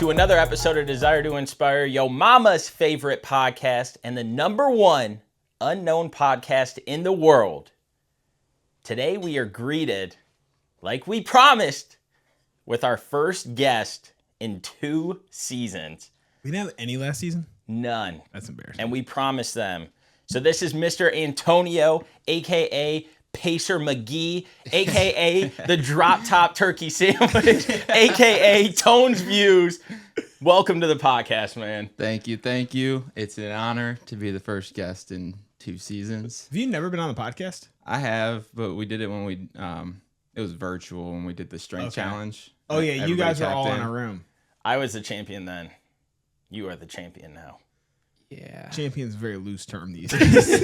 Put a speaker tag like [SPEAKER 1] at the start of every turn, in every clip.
[SPEAKER 1] to another episode of Desire to Inspire, yo mama's favorite podcast and the #1 unknown podcast in the world. Today we are greeted, like we promised, with our first guest in 2 seasons.
[SPEAKER 2] We didn't have any last season?
[SPEAKER 1] None.
[SPEAKER 2] That's embarrassing.
[SPEAKER 1] And we promised them. So this is Mr. Antonio, a.k.a. Pacer McGee, a.k.a. the Drop Top Turkey Sandwich, a.k.a. Tones Views. Welcome to the podcast, man.
[SPEAKER 3] Thank you. It's an honor to be the first guest in 2 seasons.
[SPEAKER 2] Have you never been on the podcast?
[SPEAKER 3] I have, but we did it when we, it was virtual when we did the strength challenge.
[SPEAKER 2] Oh, yeah, you
[SPEAKER 3] Everybody
[SPEAKER 2] guys were all
[SPEAKER 3] tapped
[SPEAKER 2] in
[SPEAKER 3] in.
[SPEAKER 2] a room.
[SPEAKER 1] I was the champion then. You are the champion now.
[SPEAKER 3] Yeah.
[SPEAKER 2] Champion's a very loose term these days.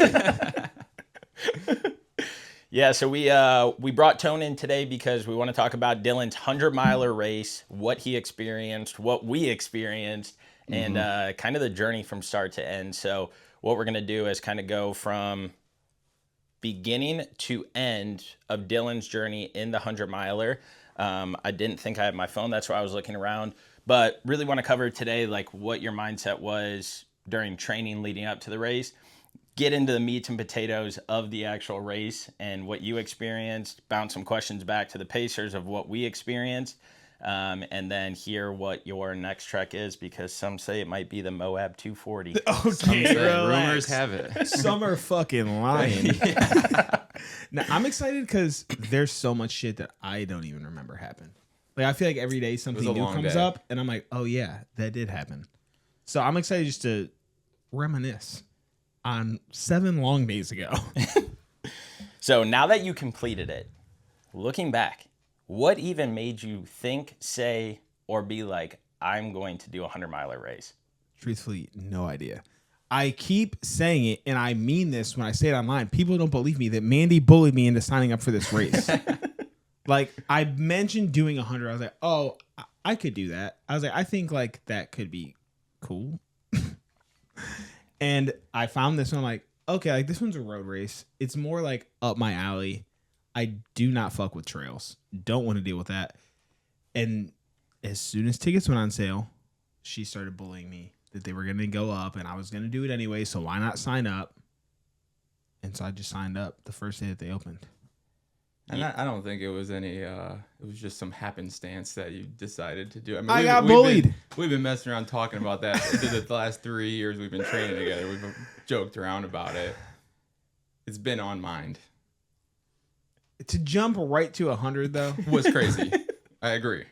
[SPEAKER 1] Yeah, so we brought Tone in today because we want to talk about Dylan's 100-miler race, what he experienced, what we experienced, and kind of the journey from start to end. So what we're going to do is kind of go from beginning to end of Dylan's journey in the 100-miler. I didn't think I had my phone. That's why I was looking around. But really want to cover today like what your mindset was during training leading up to the race. Get into the meats and potatoes of the actual race and what you experienced, bounce some questions back to the Pacers of what we experienced, and then hear what your next trek is, because some say it might be the Moab 240.
[SPEAKER 2] Okay,
[SPEAKER 3] Rumors have it.
[SPEAKER 2] Some are fucking lying. Now, I'm excited because there's so much shit that I don't even remember happened. Like, I feel like every day something
[SPEAKER 3] a
[SPEAKER 2] new
[SPEAKER 3] long
[SPEAKER 2] comes
[SPEAKER 3] day.
[SPEAKER 2] up, and I'm like, oh, yeah, that did happen. So I'm excited just to reminisce on 7 long days ago.
[SPEAKER 1] So now that you completed it, looking back, what even made you think, say, or be like, I'm going to do a 100-miler race?
[SPEAKER 2] Truthfully, no idea. I keep saying it, and I mean this when I say it online. People don't believe me that Mandy bullied me into signing up for this race. Like, I mentioned doing 100. I was like, oh, I could do that. I was like, I think like that could be cool. And I found this one. I'm like, okay, like this one's a road race. It's more like up my alley. I do not fuck with trails. Don't want to deal with that. And as soon as tickets went on sale, she started bullying me that they were going to go up and I was going to do it anyway. So why not sign up? And so I just signed up the first day that they opened.
[SPEAKER 3] And I don't think it was any, it was just some happenstance that you decided to do. I mean,
[SPEAKER 2] I got bullied.
[SPEAKER 3] We've been messing around talking about that the last 3 years we've been training together. We've joked around about it. It's been on mind.
[SPEAKER 2] To jump right to 100 though.
[SPEAKER 3] Was crazy. I agree.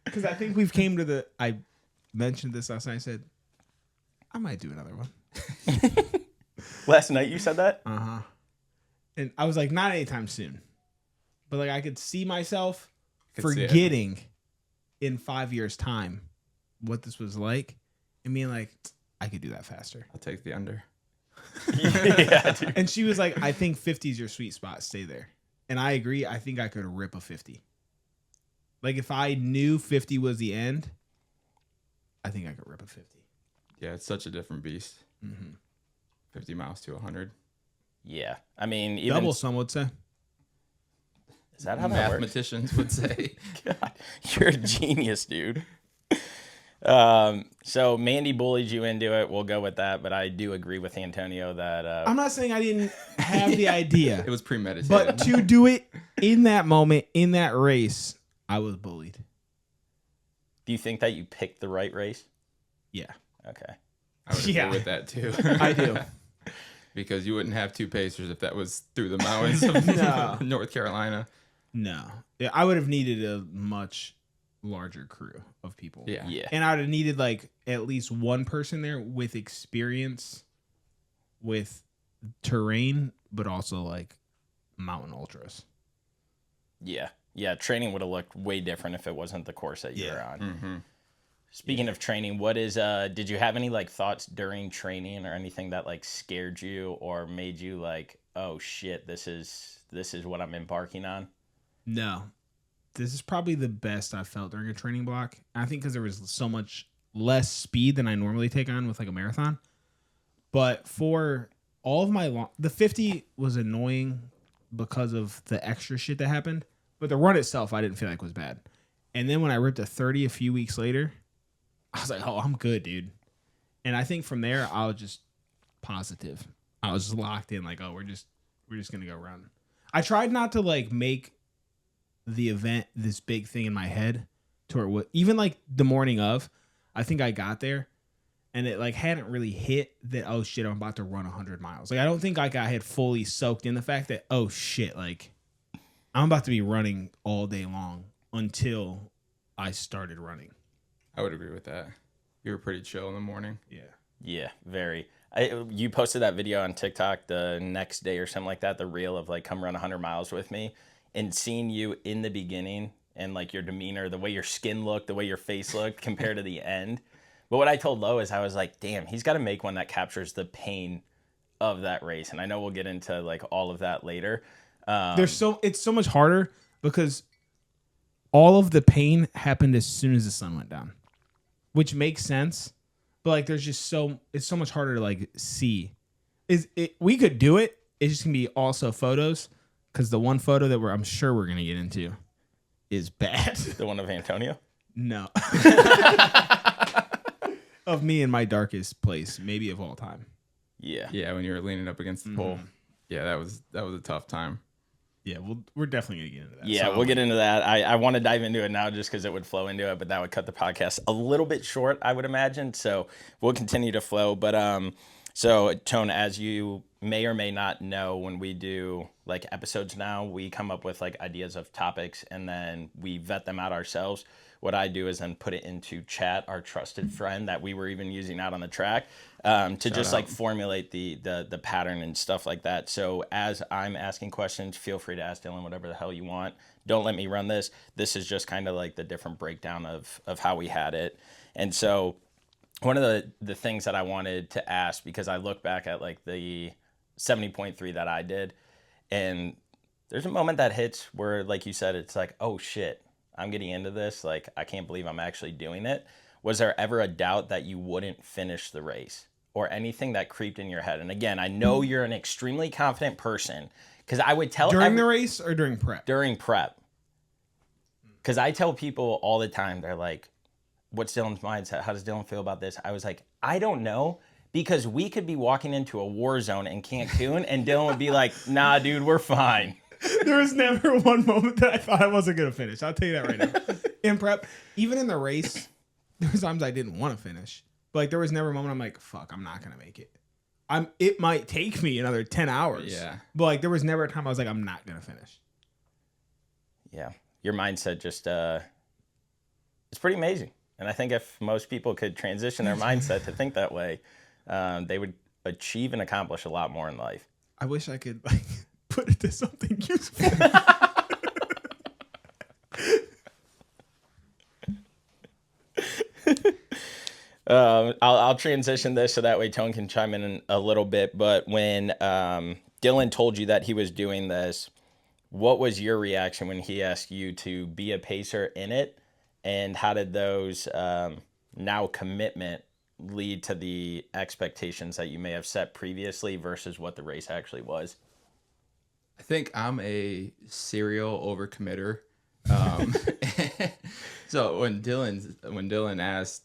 [SPEAKER 2] Because I think we've came to the, I mentioned this last night. I said, I might do another one.
[SPEAKER 1] Last night you said that?
[SPEAKER 2] Uh-huh. And I was like, not anytime soon. But like I could see myself forgetting in 5 years' time what this was like and being like, I could do that faster.
[SPEAKER 3] I'll take the under.
[SPEAKER 1] Yeah, dude.
[SPEAKER 2] And she was like, I think 50 is your sweet spot. Stay there. And I agree. I think I could rip a 50. Like if I knew 50 was the end, I think I could rip a 50.
[SPEAKER 3] Yeah, it's such a different beast.
[SPEAKER 2] Mm-hmm.
[SPEAKER 3] 50 miles to 100.
[SPEAKER 1] Yeah. I mean, even...
[SPEAKER 2] Double, some would say.
[SPEAKER 1] Is that how that works?
[SPEAKER 3] Mathematicians would say.
[SPEAKER 1] God, you're a genius, dude. So Mandy bullied you into it. We'll go with that. But I do agree with Antonio that...
[SPEAKER 2] I'm not saying I didn't have the idea.
[SPEAKER 3] It was premeditated.
[SPEAKER 2] But to do it in that moment, in that race, I was bullied.
[SPEAKER 1] Do you think that you picked the right race?
[SPEAKER 2] Yeah.
[SPEAKER 1] Okay.
[SPEAKER 3] I would agree with that too.
[SPEAKER 2] I do.
[SPEAKER 3] Because you wouldn't have 2 Pacers if that was through the mountains of
[SPEAKER 2] No.
[SPEAKER 3] North Carolina.
[SPEAKER 2] No. Yeah, I would have needed a much larger crew of people.
[SPEAKER 3] Yeah.
[SPEAKER 1] Yeah.
[SPEAKER 2] And I would have needed like at least one person there with experience with terrain, but also like mountain ultras.
[SPEAKER 1] Yeah. Yeah. Training would have looked way different if it wasn't the course that you were on.
[SPEAKER 3] Mm-hmm.
[SPEAKER 1] Speaking of training, what is did you have any like thoughts during training or anything that like scared you or made you like, oh shit, this is what I'm embarking on?
[SPEAKER 2] No. This is probably the best I've felt during a training block. I think because there was so much less speed than I normally take on with like a marathon. But for all of my the 50 was annoying because of the extra shit that happened. But the run itself, I didn't feel like was bad. And then when I ripped a 30 a few weeks later, I was like, oh, I'm good, dude. And I think from there, I was just positive. I was just locked in, like, oh, we're just gonna go run. I tried not to like make the event this big thing in my head to where it would, even like the morning of, I think I got there and it like hadn't really hit that, oh shit, I'm about to run 100 miles. Like I don't think like I had fully soaked in the fact that, oh shit, like I'm about to be running all day long until I started running.
[SPEAKER 3] I would agree with that. You were pretty chill in the morning.
[SPEAKER 2] Yeah.
[SPEAKER 1] Yeah, very. You posted that video on TikTok the next day or something like that, the reel of like come run 100 miles with me, and seeing you in the beginning and like your demeanor, the way your skin looked, the way your face looked compared to the end. But what I told Lo is I was like, damn, he's got to make one that captures the pain of that race. And I know we'll get into like all of that later.
[SPEAKER 2] It's so much harder because all of the pain happened as soon as the sun went down, which makes sense. But like, there's just it's so much harder to like see. We could do it. It's just gonna be also photos, because the one photo that I'm sure we're gonna get into is bad.
[SPEAKER 1] The one of Antonio?
[SPEAKER 2] No. Of me in my darkest place, maybe of all time.
[SPEAKER 1] Yeah.
[SPEAKER 3] Yeah, when you were leaning up against the pole. Yeah, that was a tough time.
[SPEAKER 2] Yeah, we're definitely gonna get into that.
[SPEAKER 1] Yeah, we'll get into that. I want to dive into it now just because it would flow into it, but that would cut the podcast a little bit short, I would imagine. So we'll continue to flow. But so Tone, as you may or may not know, when we do like episodes now, we come up with like ideas of topics and then we vet them out ourselves. What I do is then put it into chat, our trusted friend that we were even using out on the track, to just like formulate the pattern and stuff like that. So as I'm asking questions, feel free to ask Dylan whatever the hell you want. Don't let me run this. This is just kind of like the different breakdown of how we had it. And so one of the things that I wanted to ask, because I look back at like the 70.3 that I did, and there's a moment that hits where, like you said, it's like, oh shit, I'm getting into this. Like, I can't believe I'm actually doing it. Was there ever a doubt that you wouldn't finish the race or anything that creeped in your head? And again, I know you're an extremely confident person, because I would tell
[SPEAKER 2] during the race or during prep?
[SPEAKER 1] During prep. Because I tell people all the time, they're like, what's Dylan's mindset? How does Dylan feel about this? I was like, I don't know, because we could be walking into a war zone in Cancun and Dylan would be like, nah, dude, we're fine.
[SPEAKER 2] There was never one moment that I thought I wasn't going to finish. I'll tell you that right now. In prep, even in the race, there was times I didn't want to finish. But like, there was never a moment I'm like, fuck, I'm not going to make it. It might take me another 10 hours.
[SPEAKER 3] Yeah.
[SPEAKER 2] But like, there was never a time I was like, I'm not going to finish.
[SPEAKER 1] Yeah. Your mindset just, it's pretty amazing. And I think if most people could transition their mindset to think that way, they would achieve and accomplish a lot more in life.
[SPEAKER 2] I wish I could like put it to something useful.
[SPEAKER 1] I'll transition this so that way Tone can chime in a little bit. But when Dylan told you that he was doing this, what was your reaction when he asked you to be a pacer in it? And how did those now commitment lead to the expectations that you may have set previously versus what the race actually was?
[SPEAKER 3] I think I'm a serial overcommitter. So when Dylan asked,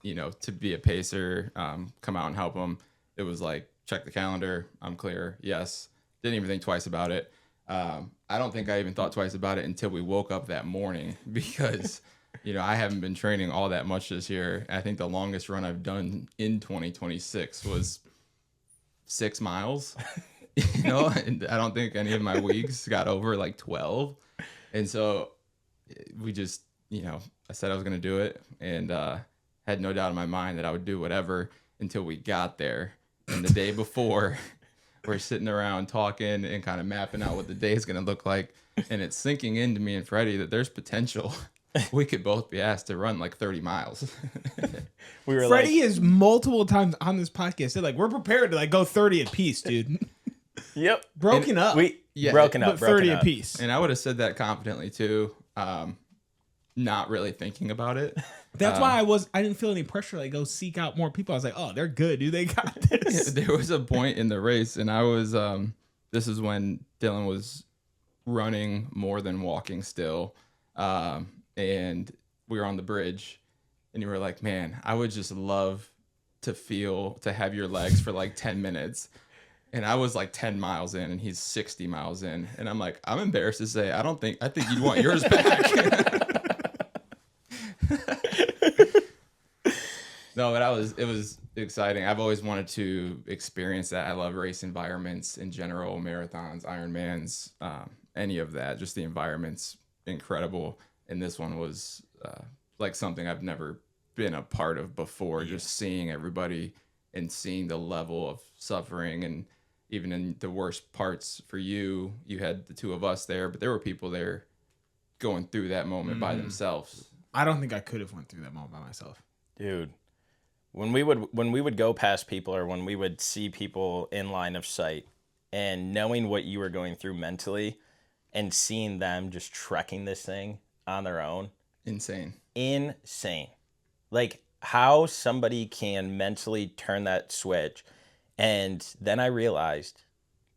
[SPEAKER 3] to be a pacer, come out and help him, it was like, check the calendar, I'm clear, yes. Didn't even think twice about it. I don't think I even thought twice about it until we woke up that morning, because I haven't been training all that much this year. I think the longest run I've done in 2026 was 6 miles. And I don't think any of my weeks got over like 12. And so we just, I said I was going to do it, and had no doubt in my mind that I would do whatever until we got there. And the day before, we're sitting around talking and kind of mapping out what the day is going to look like. And it's sinking into me and Freddie that there's potential we could both be asked to run like 30 miles.
[SPEAKER 2] Freddie has multiple times on this podcast said like, we're prepared to like go 30 apiece, dude.
[SPEAKER 1] Yep.
[SPEAKER 2] Broken up.
[SPEAKER 1] Broken up.
[SPEAKER 2] 30 apiece.
[SPEAKER 3] And I would have said that confidently too. Not really thinking about it.
[SPEAKER 2] That's why I didn't feel any pressure to like go seek out more people. I was like, oh, they're good, dude. They got this.
[SPEAKER 3] There was a point in the race, and I was this is when Dylan was running more than walking still. And we were on the bridge, and you were like, man, I would just love to have your legs for like 10 minutes. And I was like 10 miles in and he's 60 miles in. And I'm like, I'm embarrassed to say, I think you'd want yours back. No, but it was exciting. I've always wanted to experience that. I love race environments in general, marathons, Ironmans, any of that. Just the environment's incredible. And this one was like something I've never been a part of before. Yeah. Just seeing everybody and seeing the level of suffering, and even in the worst parts for you had the two of us there, but there were people there going through that moment by themselves.
[SPEAKER 2] I don't think I could have went through that moment by myself.
[SPEAKER 1] Dude, when we would go past people, or when we would see people in line of sight, and knowing what you were going through mentally and seeing them just trekking this thing on their own.
[SPEAKER 3] Insane.
[SPEAKER 1] Like how somebody can mentally turn that switch. And then I realized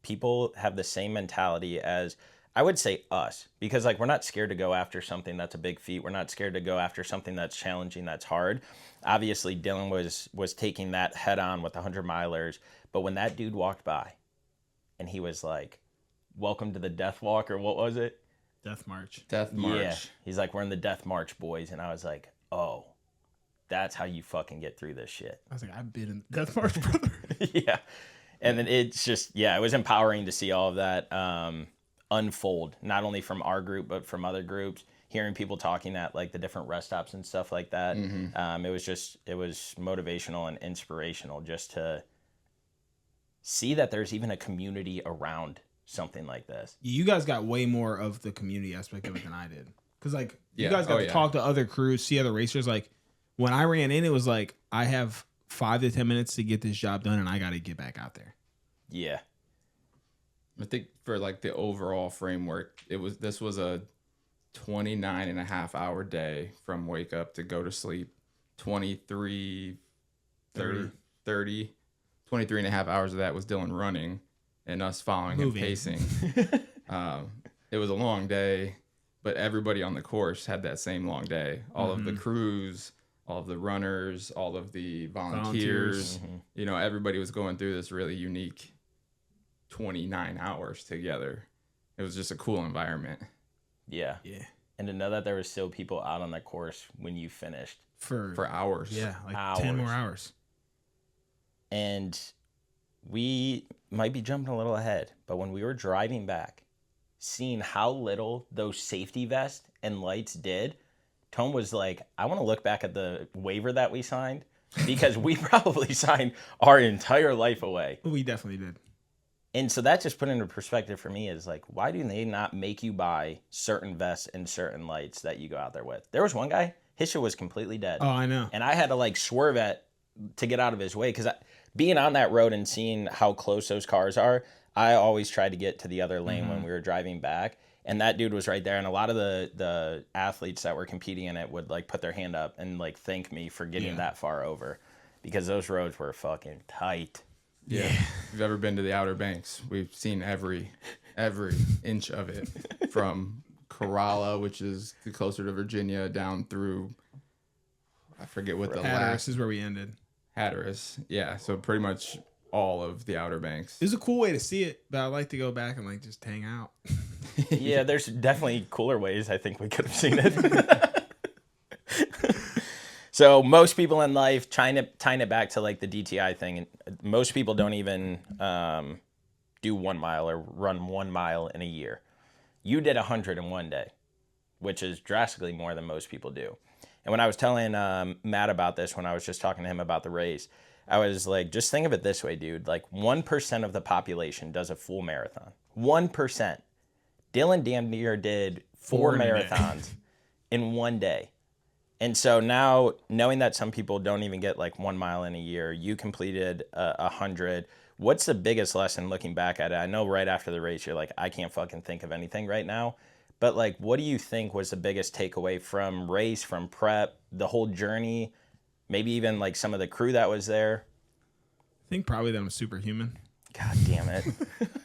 [SPEAKER 1] people have the same mentality as, I would say, us, because like we're not scared to go after something that's a big feat. We're not scared to go after something that's challenging, that's hard. Obviously, Dylan was taking that head on with the 100 milers. But when that dude walked by and he was like, welcome to the death walk, or what was it?
[SPEAKER 2] Death march.
[SPEAKER 3] Death march.
[SPEAKER 1] Yeah. He's like, we're in the death march, boys. And I was like, oh, that's how you fucking get through this shit.
[SPEAKER 2] I was like, I've been in death march, brother.
[SPEAKER 1] Yeah. And then it's just, yeah, it was empowering to see all of that unfold, not only from our group, but from other groups, hearing people talking at like the different rest stops and stuff like that. Mm-hmm. It was motivational and inspirational just to see that there's even a community around something like this.
[SPEAKER 2] You guys got way more of the community aspect of it than I did. Because like you guys got to talk to other crews, see other racers. Like when I ran in, it was like, I have 5 to 10 minutes to get this job done and I got to get back out there.
[SPEAKER 1] Yeah.
[SPEAKER 3] I think for like the overall framework, this was a 29 and a half hour day from wake up to go to sleep. 23 and a half hours of that was Dylan running and us following him pacing. It was a long day, but everybody on the course had that same long day. All of the crews, all of the runners, all of the volunteers. Everybody was going through this really unique 29 hours together. It was just a cool environment.
[SPEAKER 1] Yeah. And to know that there was still people out on that course when you finished.
[SPEAKER 3] For hours.
[SPEAKER 2] Yeah, like 10 more hours.
[SPEAKER 1] And we might be jumping a little ahead, but when we were driving back, seeing how little those safety vests and lights did, Tone was like, I want to look back at the waiver that we signed, because we probably signed our entire life away.
[SPEAKER 2] We definitely did.
[SPEAKER 1] And so that just put into perspective for me is like, why do they not make you buy certain vests and certain lights that you go out there with? There was one guy, his shit was completely dead.
[SPEAKER 2] Oh, I know.
[SPEAKER 1] And I had to like swerve to get out of his way, because being on that road and seeing how close those cars are, I always tried to get to the other lane when we were driving back. And that dude was right there. And a lot of the athletes that were competing in it would like put their hand up and like thank me for getting that far over, because those roads were fucking tight.
[SPEAKER 3] Yeah. If you've ever been to the Outer Banks, we've seen every inch of it, from Corolla, which is closer to Virginia, down through, I forget what the
[SPEAKER 2] Hatteras is where we ended.
[SPEAKER 3] Hatteras. Yeah. So pretty much all of the Outer Banks.
[SPEAKER 2] It was a cool way to see it, but I'd like to go back and like just hang out.
[SPEAKER 1] Yeah, there's definitely cooler ways I think we could have seen it. So most people in life, tying it back to like the DTI thing, and most people don't even do 1 mile or run 1 mile in a year. You did 100 in one day, which is drastically more than most people do. And when I was telling Matt about this, when I was just talking to him about the race, I was like, just think of it this way, dude. Like 1% of the population does a full marathon. 1%. Dylan damn near did 4 marathons in one day. And so now, knowing that some people don't even get like 1 mile in a year, you completed 100. What's the biggest lesson looking back at it? I know right after the race, you're like, I can't fucking think of anything right now. But like, what do you think was the biggest takeaway from race, from prep, the whole journey, maybe even like some of the crew that was there?
[SPEAKER 2] I think probably that I'm superhuman.
[SPEAKER 1] God damn it.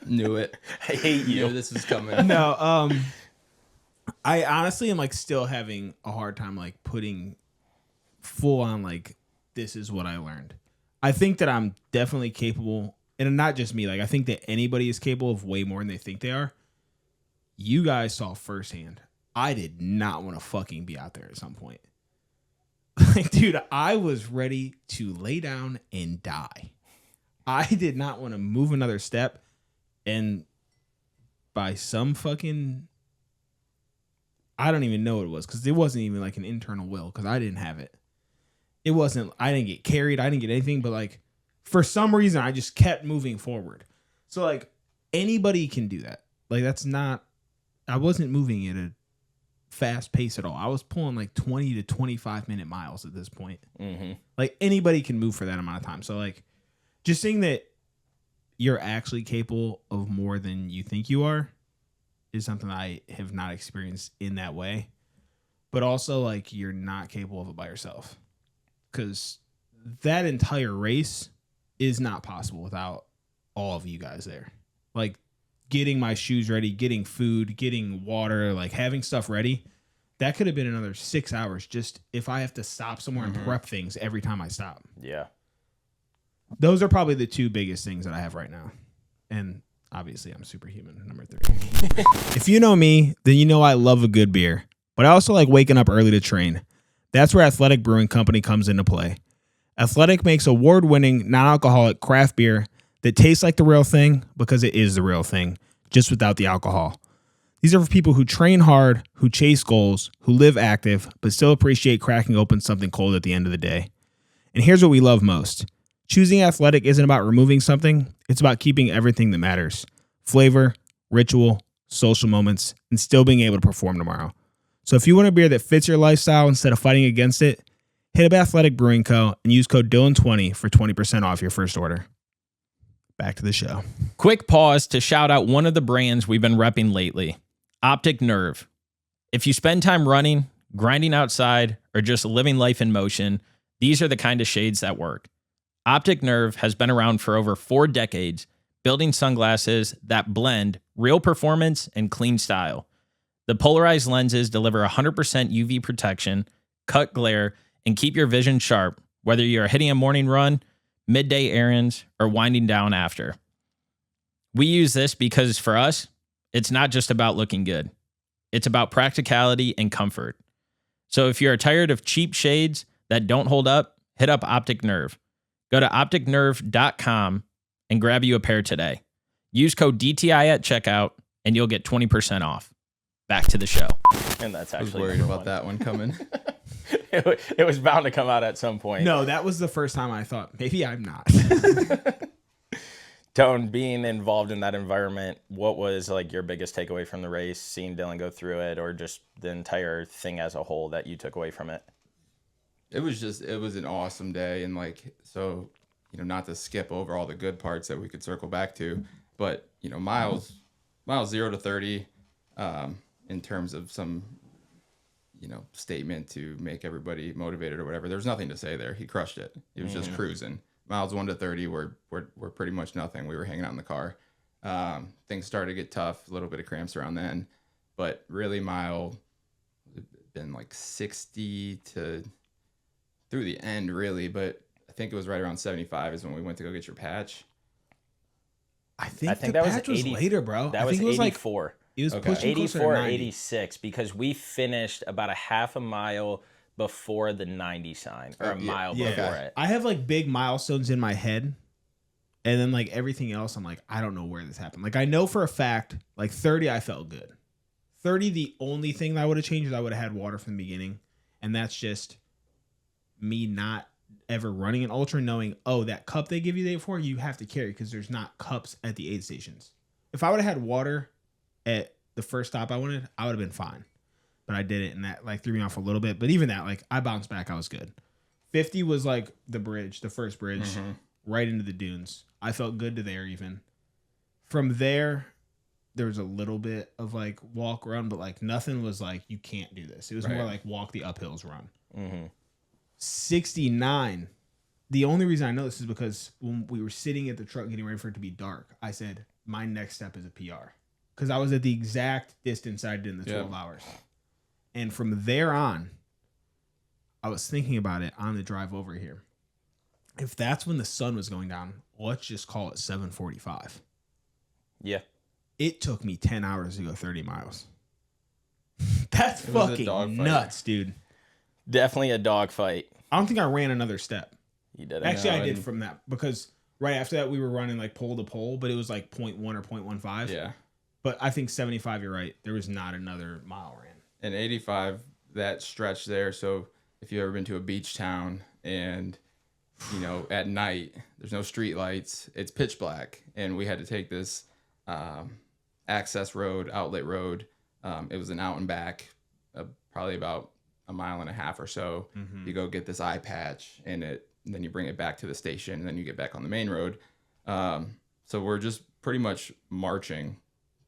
[SPEAKER 3] Knew it.
[SPEAKER 1] I hate you.
[SPEAKER 3] Knew this was coming.
[SPEAKER 2] I honestly am like still having a hard time like putting full on like, this is what I learned. I think that I'm definitely capable, and not just me. Like, I think that anybody is capable of way more than they think they are. You guys saw firsthand. I did not want to fucking be out there at some point. Like, dude, I was ready to lay down and die. I did not want to move another step. And by some fucking, I don't even know what it was, because it wasn't even like an internal will, because I didn't have it. It wasn't, I didn't get carried, I didn't get anything, but like, for some reason, I just kept moving forward. So like, anybody can do that. Like, that's not, I wasn't moving at a fast pace at all. I was pulling like 20 to 25 minute miles at this point. Mm-hmm. Like, anybody can move for that amount of time. So like, just seeing that you're actually capable of more than you think you are is something I have not experienced in that way. But also, like, you're not capable of it by yourself, because that entire race is not possible without all of you guys there. Like, getting my shoes ready, getting food, getting water, like having stuff ready, that could have been another 6 hours just if I have to stop somewhere and prep things every time I stop.
[SPEAKER 1] Yeah.
[SPEAKER 2] Those are probably the two biggest things that I have right now. And obviously, I'm superhuman, number 3. If you know me, then you know I love a good beer. But I also like waking up early to train. That's where Athletic Brewing Company comes into play. Athletic makes award-winning, non-alcoholic craft beer that tastes like the real thing, because it is the real thing, just without the alcohol. These are for people who train hard, who chase goals, who live active, but still appreciate cracking open something cold at the end of the day. And here's what we love most. Choosing Athletic isn't about removing something. It's about keeping everything that matters. Flavor, ritual, social moments, and still being able to perform tomorrow. So if you want a beer that fits your lifestyle instead of fighting against it, hit up Athletic Brewing Co. and use code Dylan20 for 20% off your first order. Back to the show.
[SPEAKER 1] Quick pause to shout out one of the brands we've been repping lately, Optic Nerve. If you spend time running, grinding outside, or just living life in motion, these are the kind of shades that work. Optic Nerve has been around for over 4 decades, building sunglasses that blend real performance and clean style. The polarized lenses deliver 100% UV protection, cut glare, and keep your vision sharp, whether you're hitting a morning run, midday errands, or winding down after. We use this because for us, it's not just about looking good. It's about practicality and comfort. So if you're tired of cheap shades that don't hold up, hit up Optic Nerve. Go to opticnerve.com and grab you a pair today. Use code DTI at checkout and you'll get 20% off. Back to the show. And that's
[SPEAKER 3] I was
[SPEAKER 1] actually
[SPEAKER 3] worried about that one coming.
[SPEAKER 1] it was bound to come out at some point.
[SPEAKER 2] No, that was the first time I thought, maybe I'm not.
[SPEAKER 1] Tone, being involved in that environment, what was like your biggest takeaway from the race, seeing Dylan go through it, or just the entire thing as a whole that you took away from it?
[SPEAKER 3] It was an awesome day. And like, so, you know, not to skip over all the good parts that we could circle back to, but, you know, miles 0 to 30, in terms of some, you know, statement to make everybody motivated or whatever, there's nothing to say there. He crushed it. He was just cruising. Miles 1 to 30 were pretty much nothing. We were hanging out in the car. Things started to get tough, a little bit of cramps around then, but really mile been like 60 to through the end really, but I think it was right around 75 is when we went to go get your patch.
[SPEAKER 2] I think
[SPEAKER 1] that was
[SPEAKER 2] patch was
[SPEAKER 1] 80
[SPEAKER 2] later, bro.
[SPEAKER 1] That
[SPEAKER 2] I
[SPEAKER 1] was
[SPEAKER 2] think it was
[SPEAKER 1] 84.
[SPEAKER 2] Like, it was
[SPEAKER 3] Okay.
[SPEAKER 2] pushing closer to
[SPEAKER 1] 84,
[SPEAKER 2] 90.
[SPEAKER 1] 86, because we finished about a half a mile before the 90 sign, or a mile before it.
[SPEAKER 2] I have like big milestones in my head, and then like everything else, I'm like, I don't know where this happened. Like, I know for a fact, like 30, I felt good. 30, the only thing that I would have changed is I would have had water from the beginning, and that's just me not ever running an ultra, knowing, oh, that cup they give you the day before, you have to carry because there's not cups at the aid stations. If I would have had water at the first stop I wanted, I would have been fine. But I didn't, and that like threw me off a little bit. But even that, like, I bounced back. I was good. 50 was like the bridge, the first bridge, right into the dunes. I felt good to there even. From there, there was a little bit of like walk, run, but like nothing was like, you can't do this. It was more like walk the uphills, run. 69. The only reason I know this is because when we were sitting at the truck getting ready for it to be dark, I said, my next step is a PR. Because I was at the exact distance I did in the 12 hours. And from there on, I was thinking about it on the drive over here. If that's when the sun was going down, let's just call it 7:45.
[SPEAKER 1] Yeah.
[SPEAKER 2] It took me 10 hours to go 30 miles. That's
[SPEAKER 3] It was a
[SPEAKER 2] fucking
[SPEAKER 3] dogfight.
[SPEAKER 2] nuts, dude.
[SPEAKER 1] Definitely a dog fight.
[SPEAKER 2] I don't think I ran another step.
[SPEAKER 1] You did it.
[SPEAKER 2] Actually, I
[SPEAKER 3] No,
[SPEAKER 2] did
[SPEAKER 3] and-
[SPEAKER 2] from that because right after that we were running like pole to pole, but it was like 0.1 or 0.15.
[SPEAKER 3] Yeah.
[SPEAKER 2] But I think 75, you're right. There was not another mile ran.
[SPEAKER 3] And 85, that stretch there. So if you've ever been to a beach town and, you know, at night, there's no street lights, it's pitch black. And we had to take this access road, outlet road. It was an out and back, probably about a mile and a half or so.
[SPEAKER 2] Mm-hmm.
[SPEAKER 3] You go get this eye patch and then you bring it back to the station and then you get back on the main road. So we're just pretty much marching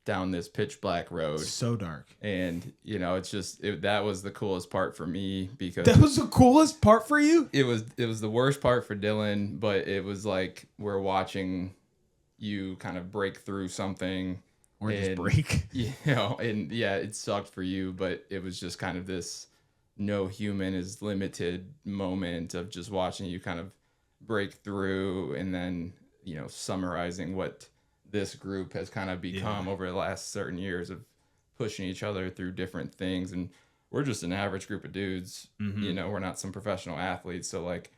[SPEAKER 3] down this pitch black road.
[SPEAKER 2] So dark.
[SPEAKER 3] And, you know, it's just, that was the coolest part for me because
[SPEAKER 2] That was the coolest part for you?
[SPEAKER 3] it was the worst part for Dylan, but it was like we're watching you kind of break through something.
[SPEAKER 2] Or just
[SPEAKER 3] and,
[SPEAKER 2] break.
[SPEAKER 3] You know, and yeah, it sucked for you, but it was just kind of this no human is limited moment of just watching you kind of break through and then, you know, summarizing what this group has kind of become over the last certain years of pushing each other through different things. And we're just an average group of dudes.
[SPEAKER 2] Mm-hmm.
[SPEAKER 3] You know, we're not some professional athletes. So like,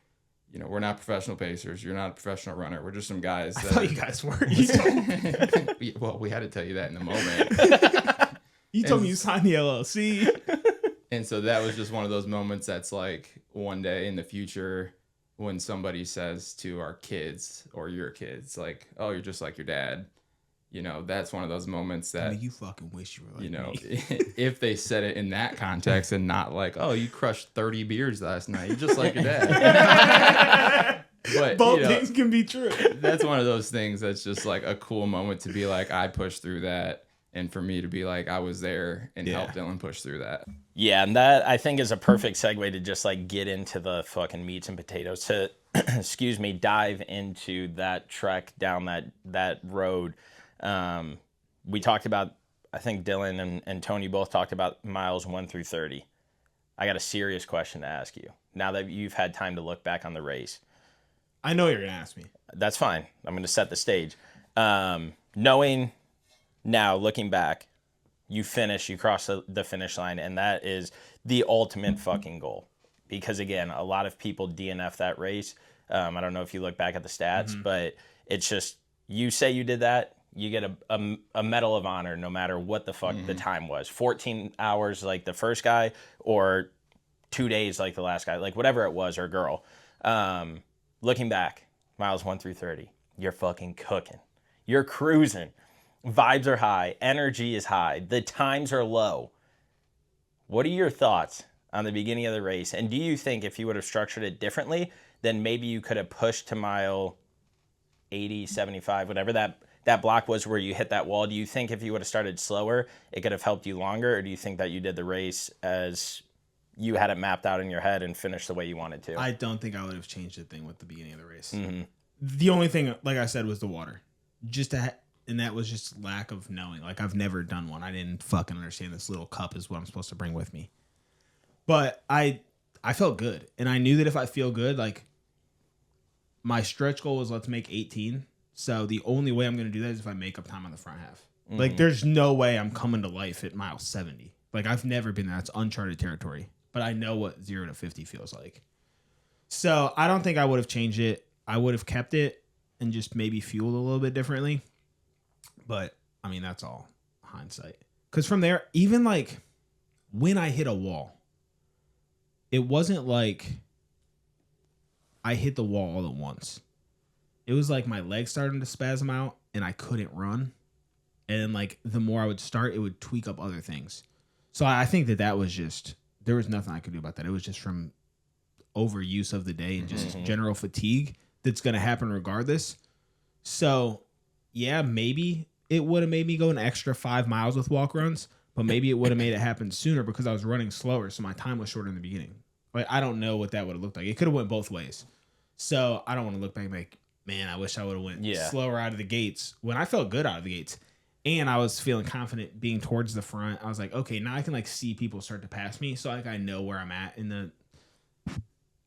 [SPEAKER 3] you know, we're not professional pacers. You're not a professional runner. We're just some guys.
[SPEAKER 2] I
[SPEAKER 3] That
[SPEAKER 2] thought you guys were. You told me,
[SPEAKER 3] well, we had to tell you that in the moment.
[SPEAKER 2] you told me you signed the LLC.
[SPEAKER 3] And so that was just one of those moments that's like one day in the future when somebody says to our kids or your kids, like, oh, you're just like your dad. You know, that's one of those moments that,
[SPEAKER 2] You fucking wish you were like
[SPEAKER 3] you know,
[SPEAKER 2] me.
[SPEAKER 3] if they said it in that context and not like, oh, you crushed 30 beers last night. You're just like your dad. But,
[SPEAKER 2] Both
[SPEAKER 3] you know,
[SPEAKER 2] things can be true.
[SPEAKER 3] that's one of those things that's just like a cool moment to be like, I pushed through that. And for me to be like, I was there and helped Dylan push through that.
[SPEAKER 1] Yeah, and that I think is a perfect segue to just like get into the fucking meats and potatoes to, excuse me, dive into that trek down that road. We talked about, I think Dylan and Tony both talked about miles 1 through 30. I got a serious question to ask you now that you've had time to look back on the race.
[SPEAKER 2] I know you're going to ask me.
[SPEAKER 1] That's fine. I'm going to set the stage. Knowing now, looking back, you cross the finish line, and that is the ultimate fucking goal. Because, again, a lot of people DNF that race. I don't know if you look back at the stats, but it's just, you say you did that, you get a medal of honor no matter what the fuck the time was. 14 hours like the first guy or 2 days like the last guy, like whatever it was, or girl. Looking back, miles 1 through 30, you're fucking cooking. You're cruising. Vibes are high. Energy is high. The times are low. What are your thoughts on the beginning of the race? And do you think if you would have structured it differently, then maybe you could have pushed to mile 80, 75, whatever that block was where you hit that wall? Do you think if you would have started slower, it could have helped you longer? Or do you think that you did the race as you had it mapped out in your head and finished the way you wanted to?
[SPEAKER 2] I don't think I would have changed a thing with the beginning of the race.
[SPEAKER 1] Mm-hmm.
[SPEAKER 2] The only thing, like I said, was the water. And that was just lack of knowing. Like, I've never done one. I didn't fucking understand this little cup is what I'm supposed to bring with me. But I felt good. And I knew that if I feel good, like, my stretch goal was let's make 18. So the only way I'm going to do that is if I make up time on the front half. Mm-hmm. Like, there's no way I'm coming to life at mile 70. Like, I've never been there. That's uncharted territory. But I know what 0 to 50 feels like. So I don't think I would have changed it. I would have kept it and just maybe fueled a little bit differently. But, I mean, that's all hindsight. Because from there, even like when I hit a wall, it wasn't like I hit the wall all at once. It was like my legs starting to spasm out and I couldn't run. And like the more I would start, it would tweak up other things. So I think that was just, there was nothing I could do about that. It was just from overuse of the day and just general fatigue that's going to happen regardless. So yeah, maybe it would have made me go an extra 5 miles with walk runs, but maybe it would have made it happen sooner because I was running slower. So my time was shorter in the beginning. Like, I don't know what that would have looked like. It could have went both ways. So I don't want to look back and be like, man, I wish I would have went slower out of the gates when I felt good out of the gates. And I was feeling confident being towards the front. I was like, okay, now I can like see people start to pass me. So like I know where I'm at in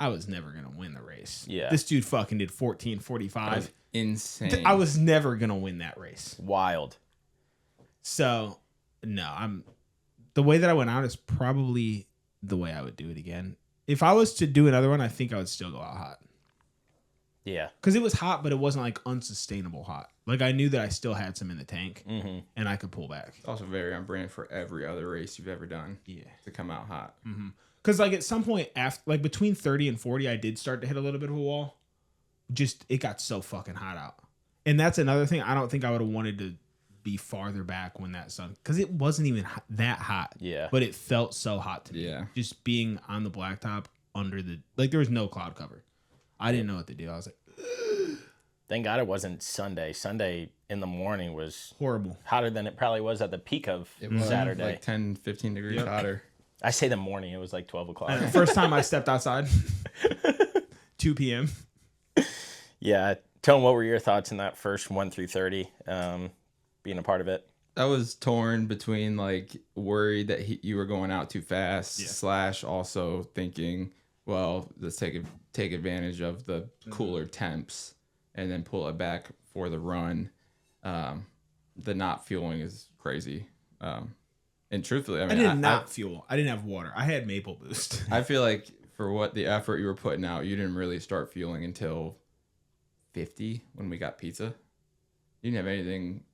[SPEAKER 2] I was never going to win the race.
[SPEAKER 1] Yeah.
[SPEAKER 2] This dude fucking did 14:45.
[SPEAKER 3] Insane.
[SPEAKER 2] I was never going to win that race.
[SPEAKER 1] Wild.
[SPEAKER 2] So, no, the way that I went out is probably the way I would do it again. If I was to do another one, I think I would still go out hot.
[SPEAKER 1] Yeah.
[SPEAKER 2] Because it was hot, but it wasn't like unsustainable hot. Like I knew that I still had some in the tank and I could pull back.
[SPEAKER 3] It's also very on brand for every other race you've ever done.
[SPEAKER 2] Yeah.
[SPEAKER 3] To come out hot.
[SPEAKER 2] Because like at some point after, like between 30 and 40, I did start to hit a little bit of a wall. Just, it got so fucking hot out. And that's another thing. I don't think I would have wanted to be farther back when that sun, because it wasn't even that hot.
[SPEAKER 1] Yeah.
[SPEAKER 2] But it felt so hot to me.
[SPEAKER 3] Yeah.
[SPEAKER 2] Just being on the blacktop under the, like there was no cloud cover. I didn't know what to do. I was like,
[SPEAKER 1] Thank God it wasn't Sunday. Sunday in the morning was
[SPEAKER 2] horrible.
[SPEAKER 1] hotter than it probably was at the peak of Saturday.
[SPEAKER 3] Like 10, 15 degrees hotter.
[SPEAKER 1] I say the morning. It was like 12 o'clock.
[SPEAKER 2] And the first time I stepped outside, 2 p.m.
[SPEAKER 1] Yeah. Tone, what were your thoughts in that first 1 through 30, being a part of it?
[SPEAKER 3] I was torn between like worried that you were going out too fast, / also thinking, well, let's take advantage of the cooler temps and then pull it back for the run. The not fueling is crazy. And truthfully, I mean,
[SPEAKER 2] I did not fuel. I didn't have water. I had Maple Boost.
[SPEAKER 3] I feel like for what the effort you were putting out, you didn't really start fueling until 50 when we got pizza. You didn't have anything.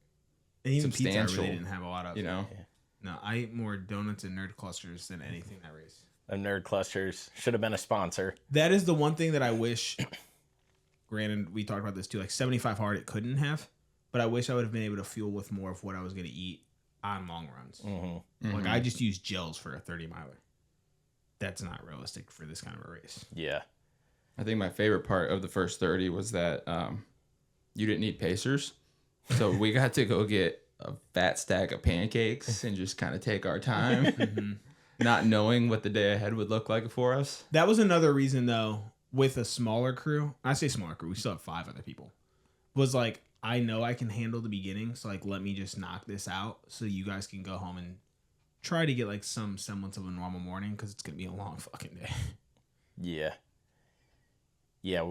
[SPEAKER 2] And even pizza, I
[SPEAKER 3] substantial,
[SPEAKER 2] really didn't have a lot of.
[SPEAKER 3] You know,
[SPEAKER 2] No, I ate more donuts and nerd clusters than anything that race.
[SPEAKER 1] The Nerd Clusters should have been a sponsor.
[SPEAKER 2] That is the one thing that I wish. Granted, we talked about this too. Like 75 hard, it couldn't have, but I wish I would have been able to fuel with more of what I was going to eat on long runs. Like I just use gels for a 30 miler. That's not realistic for this kind of a race.
[SPEAKER 1] Yeah.
[SPEAKER 3] I think my favorite part of the first 30 was that you didn't need pacers. So we got to go get a fat stack of pancakes and just kind of take our time, not knowing what the day ahead would look like for us.
[SPEAKER 2] That was another reason, though, with a smaller crew. I say smaller crew. We still have 5 other people. Was like, I know I can handle the beginning. So, like, let me just knock this out so you guys can go home and try to get, like, some semblance of a normal morning because it's going to be a long fucking day.
[SPEAKER 1] Yeah. Yeah.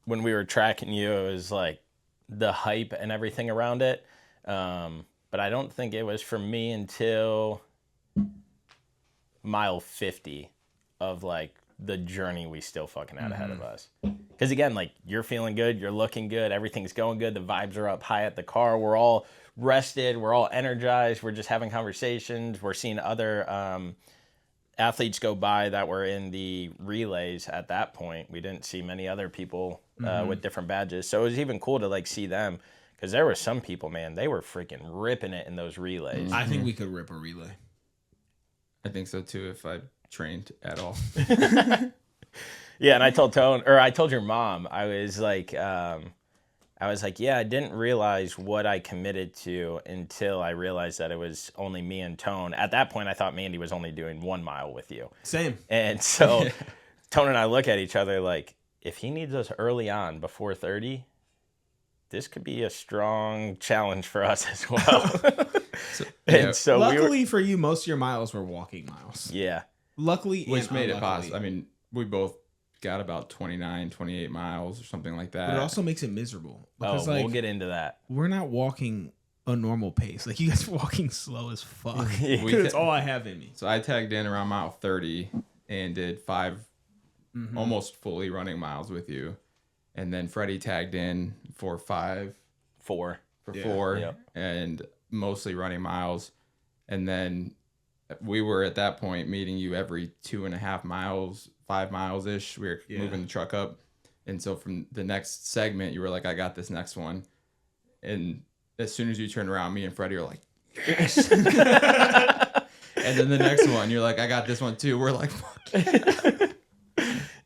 [SPEAKER 1] When we were tracking you, it was like the hype and everything around it. But I don't think it was for me until mile 50 of like the journey we still fucking had ahead of us. Because again, like you're feeling good, you're looking good, everything's going good, the vibes are up high at the car, we're all rested, we're all energized, we're just having conversations, we're seeing other athletes go by that were in the relays at that point. We didn't see many other people with different badges, so it was even cool to like see them, because there were some people, man, they were freaking ripping it in those relays.
[SPEAKER 2] I think we could rip a relay.
[SPEAKER 3] I think so too, if I trained at all.
[SPEAKER 1] Yeah, and I told your mom, I was like, yeah, I didn't realize what I committed to until I realized that it was only me and Tone. At that point, I thought Mandy was only doing 1 mile with you.
[SPEAKER 2] Same.
[SPEAKER 1] And so Tone and I look at each other like, if he needs us early on before 30, this could be a strong challenge for us as well. So
[SPEAKER 2] luckily for you, most of your miles were walking miles.
[SPEAKER 1] Yeah.
[SPEAKER 2] Luckily,
[SPEAKER 3] Which made it possible. I mean, we both got about 29, 28 miles or something like that.
[SPEAKER 2] But it also makes it miserable. Because,
[SPEAKER 1] we'll get into that.
[SPEAKER 2] We're not walking a normal pace. Like, you guys are walking slow as fuck.
[SPEAKER 1] Yeah.
[SPEAKER 2] It's all I have in me.
[SPEAKER 3] So I tagged in around mile 30 and did 5 almost fully running miles with you. And then Freddie tagged in for 4
[SPEAKER 1] Yep.
[SPEAKER 3] and mostly running miles. And then we were at that point meeting you every 2.5 miles, 5 miles ish. We were moving the truck up. And so from the next segment, you were like, I got this next one. And as soon as you turned around, me and Freddie were like, yes. And then the next one, you're like, I got this one too. We're like, fuck yeah.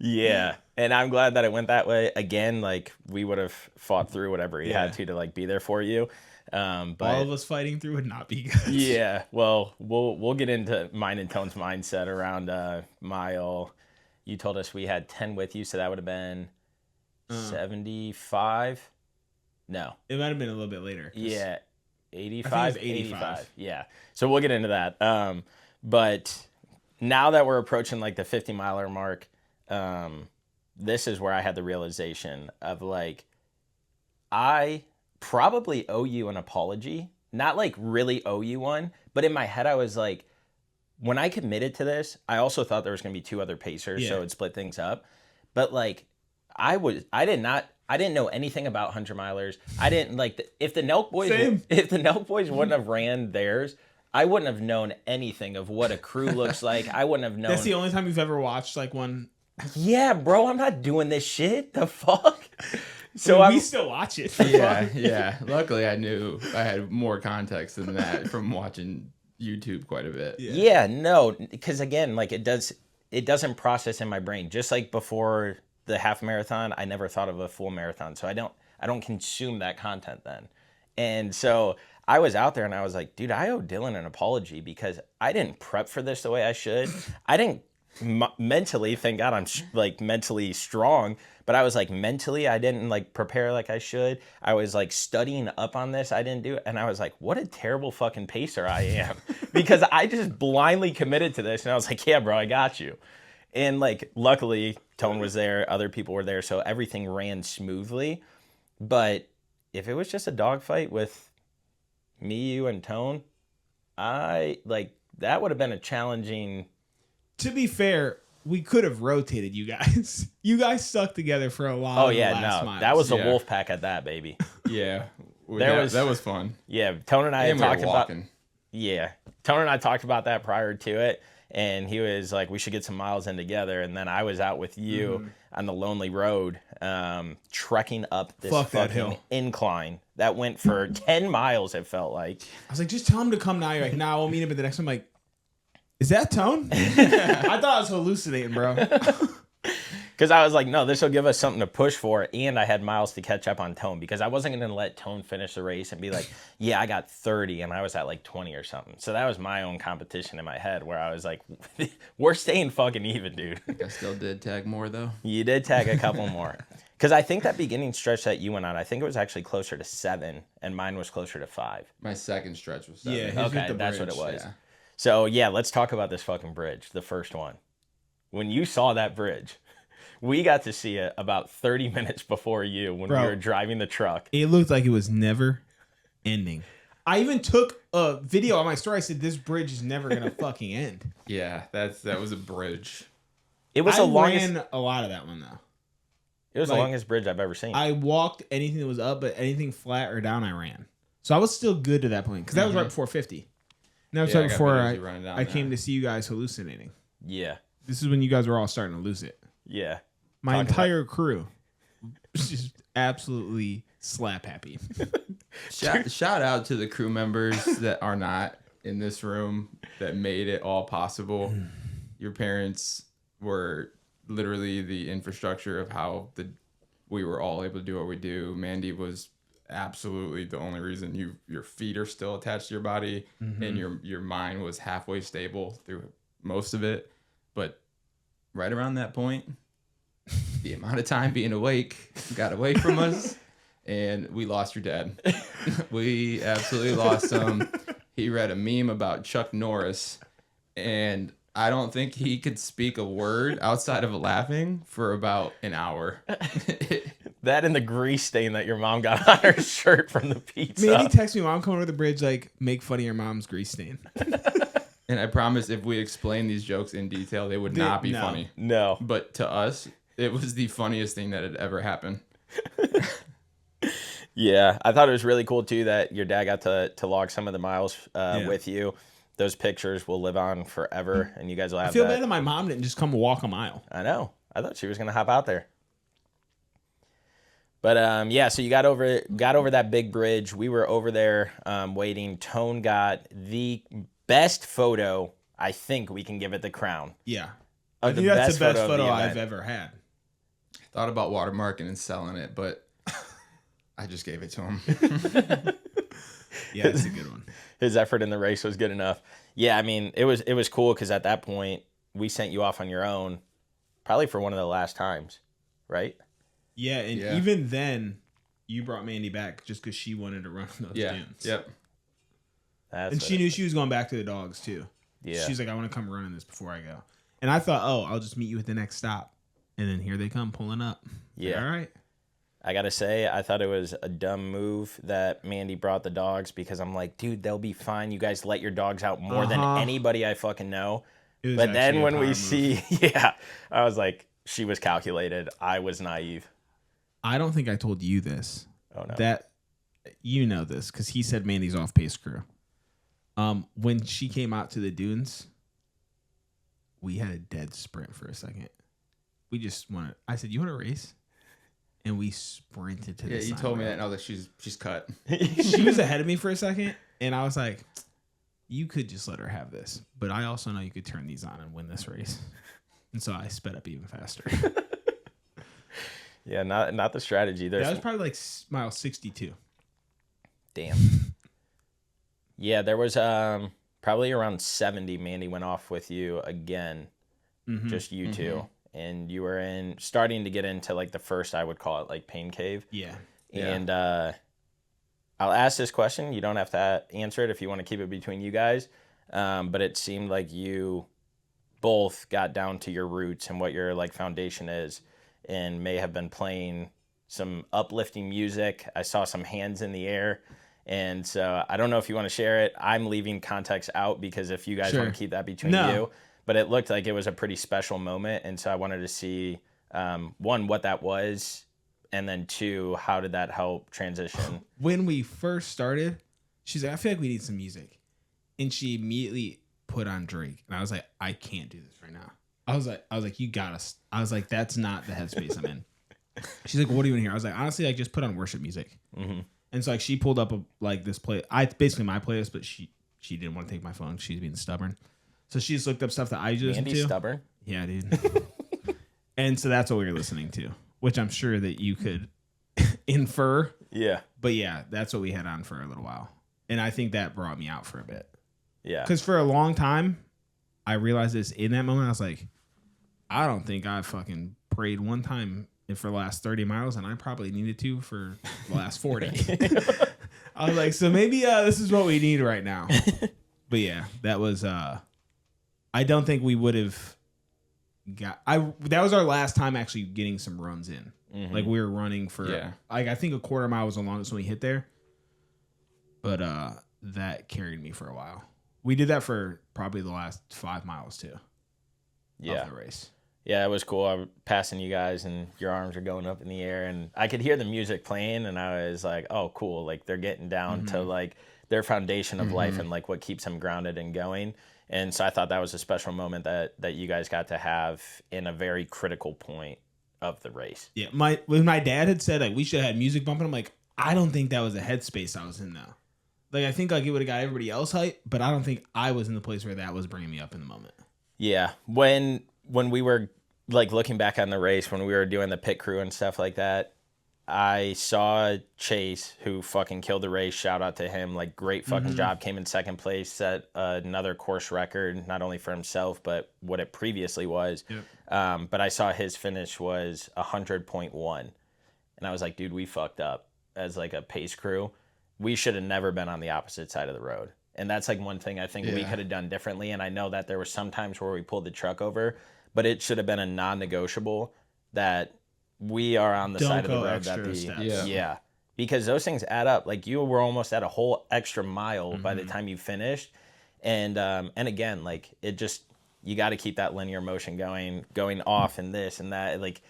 [SPEAKER 1] Yeah. And I'm glad that it went that way. Again, like we would have fought through whatever he had to like be there for you. But
[SPEAKER 2] all of us fighting through would not be good.
[SPEAKER 1] Yeah. Well, we'll get into mine and Tone's mindset around mile. You told us we had 10 with you, so that would have been 75. No.
[SPEAKER 2] It might have been a little bit later.
[SPEAKER 1] Yeah. 85.
[SPEAKER 2] I think it was 85.
[SPEAKER 1] Yeah. So we'll get into that. But now that we're approaching like the 50 miler mark, this is where I had the realization of like, I probably owe you an apology. Not like really owe you one, but in my head I was like, when I committed to this, I also thought there was going to be 2 other pacers, so it'd split things up. But like, I didn't know anything about 100 milers. I didn't like if the Nelk boys wouldn't have ran theirs, I wouldn't have known anything of what a crew looks like. I wouldn't have known.
[SPEAKER 2] That's the only time you've ever watched like one.
[SPEAKER 1] Yeah, bro, I'm not doing this shit. The fuck. So
[SPEAKER 2] we still watch it.
[SPEAKER 3] Yeah. Luckily, I knew I had more context than that from watching YouTube quite a bit.
[SPEAKER 1] Yeah, no, because again, like it doesn't process in my brain. Just like before the half marathon, I never thought of a full marathon, so I don't consume that content then. And so I was out there and I was like, dude, I owe Dylan an apology because I didn't prep for this the way I should. I didn't mentally, thank God I'm like mentally strong, but I was like mentally I didn't like prepare like I should. I was like studying up on this, I didn't do it, and I was like, what a terrible fucking pacer I am because I just blindly committed to this, and I was like, yeah bro, I got you. And like luckily Tone was there, other people were there, so everything ran smoothly. But if it was just a dogfight with me, you, and Tone, I like that would have been a challenging.
[SPEAKER 2] To be fair, we could have rotated you guys. You guys stuck together for a lot.
[SPEAKER 1] Oh yeah, no,
[SPEAKER 2] miles.
[SPEAKER 1] that was a wolf pack at that, baby.
[SPEAKER 3] Yeah,
[SPEAKER 1] that
[SPEAKER 3] was fun.
[SPEAKER 1] Yeah, Tone and I had talked about.
[SPEAKER 3] Walking.
[SPEAKER 1] Yeah, Tone and I talked about that prior to it, and he was like, "We should get some miles in together." And then I was out with you on the lonely road, trekking up this fucking hill incline that went for 10 miles. It felt like.
[SPEAKER 2] I was like, "Just tell him to come now." You're like, "Nah, we'll meet him at the next one." I'm like, is that Tone? I thought I was hallucinating, bro.
[SPEAKER 1] Because I was like, no, this will give us something to push for. And I had miles to catch up on Tone because I wasn't going to let Tone finish the race and be like, yeah, I got 30 and I was at like 20 or something. So that was my own competition in my head where I was like, we're staying fucking even, dude.
[SPEAKER 3] I still did tag more though.
[SPEAKER 1] You did tag a couple more. Because I think that beginning stretch that you went on, I think it was actually closer to 7 and mine was closer to 5.
[SPEAKER 3] My second stretch was 7.
[SPEAKER 2] Yeah,
[SPEAKER 1] okay, that's what it was.
[SPEAKER 3] Yeah.
[SPEAKER 1] So, yeah, let's talk about this fucking bridge, the first one. When you saw that bridge, we got to see it about 30 minutes before you when we were driving the truck.
[SPEAKER 2] It looked like it was never ending. I even took a video on my story. I said, this bridge is never going to fucking end.
[SPEAKER 3] Yeah, that was a bridge.
[SPEAKER 1] It was
[SPEAKER 2] I
[SPEAKER 1] ran
[SPEAKER 2] a lot of that one, though.
[SPEAKER 1] It was the longest bridge I've ever seen.
[SPEAKER 2] I walked anything that was up, but anything flat or down, I ran. So I was still good to that point because that was right before 50. And that was right before I came to see you guys hallucinating.
[SPEAKER 1] Yeah.
[SPEAKER 2] This is when you guys were all starting to lose it.
[SPEAKER 1] Yeah.
[SPEAKER 2] My entire crew was just absolutely slap happy.
[SPEAKER 3] Shout out to the crew members that are not in this room that made it all possible. Your parents were literally the infrastructure of how we were all able to do what we do. Mandy was absolutely the only reason your feet are still attached to your body, and your mind was halfway stable through most of it. But right around that point, the amount of time being awake got away from us, and we lost your dad. We absolutely lost him. He read a meme about Chuck Norris, and I don't think he could speak a word outside of laughing for about an hour.
[SPEAKER 1] That and the grease stain that your mom got on her shirt from the pizza.
[SPEAKER 2] Mandy texted me, Mom, come over the bridge, like, make fun of your mom's grease stain.
[SPEAKER 3] And I promise if we explain these jokes in detail, they would not be funny.
[SPEAKER 1] No.
[SPEAKER 3] But to us, it was the funniest thing that had ever happened.
[SPEAKER 1] Yeah, I thought it was really cool, too, that your dad got to log some of the miles with you. Those pictures will live on forever, and you guys will have
[SPEAKER 2] I feel bad that my mom didn't just come walk a mile.
[SPEAKER 1] I know. I thought she was going to hop out there. But, yeah, so you got over that big bridge. We were over there waiting. Tone got the best photo. I think we can give it the crown.
[SPEAKER 2] Yeah.
[SPEAKER 1] I
[SPEAKER 2] think that's the best photo I've ever had.
[SPEAKER 3] Thought about watermarking and selling it, but I just gave it to him.
[SPEAKER 2] Yeah, it's a good one.
[SPEAKER 1] His effort in the race was good enough. Yeah, I mean, it was cool because at that point, we sent you off on your own, probably for one of the last times, right?
[SPEAKER 2] Yeah, and even then, you brought Mandy back just because she wanted to run those dunes.
[SPEAKER 3] Yep.
[SPEAKER 2] And she knew she was going back to the dogs, too.
[SPEAKER 1] Yeah.
[SPEAKER 2] She's like, I want to come running this before I go. And I thought, oh, I'll just meet you at the next stop. And then here they come pulling up.
[SPEAKER 1] Yeah.
[SPEAKER 2] All right.
[SPEAKER 1] I gotta say, I thought it was a dumb move that Mandy brought the dogs because I'm like, dude, they'll be fine. You guys let your dogs out more than anybody I fucking know.
[SPEAKER 2] It was
[SPEAKER 1] But then
[SPEAKER 2] actually a
[SPEAKER 1] when
[SPEAKER 2] power
[SPEAKER 1] we
[SPEAKER 2] move.
[SPEAKER 1] see, I was like, she was calculated. I was naive.
[SPEAKER 2] I don't think I told you this.
[SPEAKER 1] Oh no.
[SPEAKER 2] That you know this because he said Mandy's off pace crew. When she came out to the dunes, we had a dead sprint for a second. We just wanted. I said, "You want to race?" And we sprinted to the
[SPEAKER 3] Yeah, you
[SPEAKER 2] side
[SPEAKER 3] told me
[SPEAKER 2] road.
[SPEAKER 3] that, and I was like, she's cut.
[SPEAKER 2] She was ahead of me for a second, and I was like, "You could just let her have this," but I also know you could turn these on and win this race. And so I sped up even faster.
[SPEAKER 1] Yeah, not the strategy. There's
[SPEAKER 2] That was probably like mile 62.
[SPEAKER 1] damn. Yeah, there was probably around 70. Mandy went off with you again, just you two, and you were starting to get into like the first, I would call it like pain cave.
[SPEAKER 2] Yeah.
[SPEAKER 1] And I'll ask this question. You don't have to answer it if you want to keep it between you guys. But it seemed like you both got down to your roots and what your like foundation is, and may have been playing some uplifting music. I saw some hands in the air. And so I don't know if you want to share it. I'm leaving context out because if you guys want to keep that between you, but it looked like it was a pretty special moment. And so I wanted to see, one, what that was, and then two, how did that help transition?
[SPEAKER 2] When we first started, she's like, I feel like we need some music. And she immediately put on Drake. And I was like, I can't do this right now. I was like, you got us. I was like, that's not the headspace I'm in. She's like, what do you want to hear? I was like, honestly, like just put on worship music. Mm-hmm. And so like she pulled up this play. Basically my playlist, but she didn't want to take my phone. She's being stubborn. So she just looked up stuff that I just listened to.
[SPEAKER 1] Andy's stubborn?
[SPEAKER 2] Yeah, dude. And so that's what we were listening to, which I'm sure that you could infer.
[SPEAKER 1] Yeah.
[SPEAKER 2] But yeah, that's what we had on for a little while. And I think that brought me out for a bit.
[SPEAKER 1] Yeah.
[SPEAKER 2] Because for a long time, I realized this in that moment. I was like, I don't think I fucking prayed one time for the last 30 miles, and I probably needed to for the last 40. I was like, so maybe this is what we need right now. But yeah, that was, I don't think we would have that was our last time actually getting some runs in. Mm-hmm. Like we were running for, like I think a quarter mile was the longest when we hit there. But that carried me for a while. We did that for probably the last 5 miles too.
[SPEAKER 1] Yeah.
[SPEAKER 2] Of the race.
[SPEAKER 1] Yeah, it was cool. I was passing you guys and your arms are going up in the air and I could hear the music playing and I was like, oh, cool. Like they're getting down to like their foundation of life and like what keeps them grounded and going. And so I thought that was a special moment that you guys got to have in a very critical point of the race.
[SPEAKER 2] Yeah. When my dad had said like we should have had music bumping, I'm like, I don't think that was a headspace I was in though. Like I think like it would have got everybody else hype, but I don't think I was in the place where that was bringing me up in the moment.
[SPEAKER 1] Yeah. When we were like looking back on the race, when we were doing the pit crew and stuff like that, I saw Chase, who fucking killed the race. Shout out to him. Like, great fucking job. Came in second place, set another course record, not only for himself, but what it previously was. Yep. But I saw his finish was 100.1. And I was like, dude, we fucked up as like a pace crew. We should have never been on the opposite side of the road. And that's like one thing I think we could have done differently. And I know that there were some times where we pulled the truck over, but it should have been a non-negotiable that we are on the side of the road that the because those things add up. Like you were almost at a whole extra mile by the time you finished, and again, like it just, you got to keep that linear motion going off and this and that. Like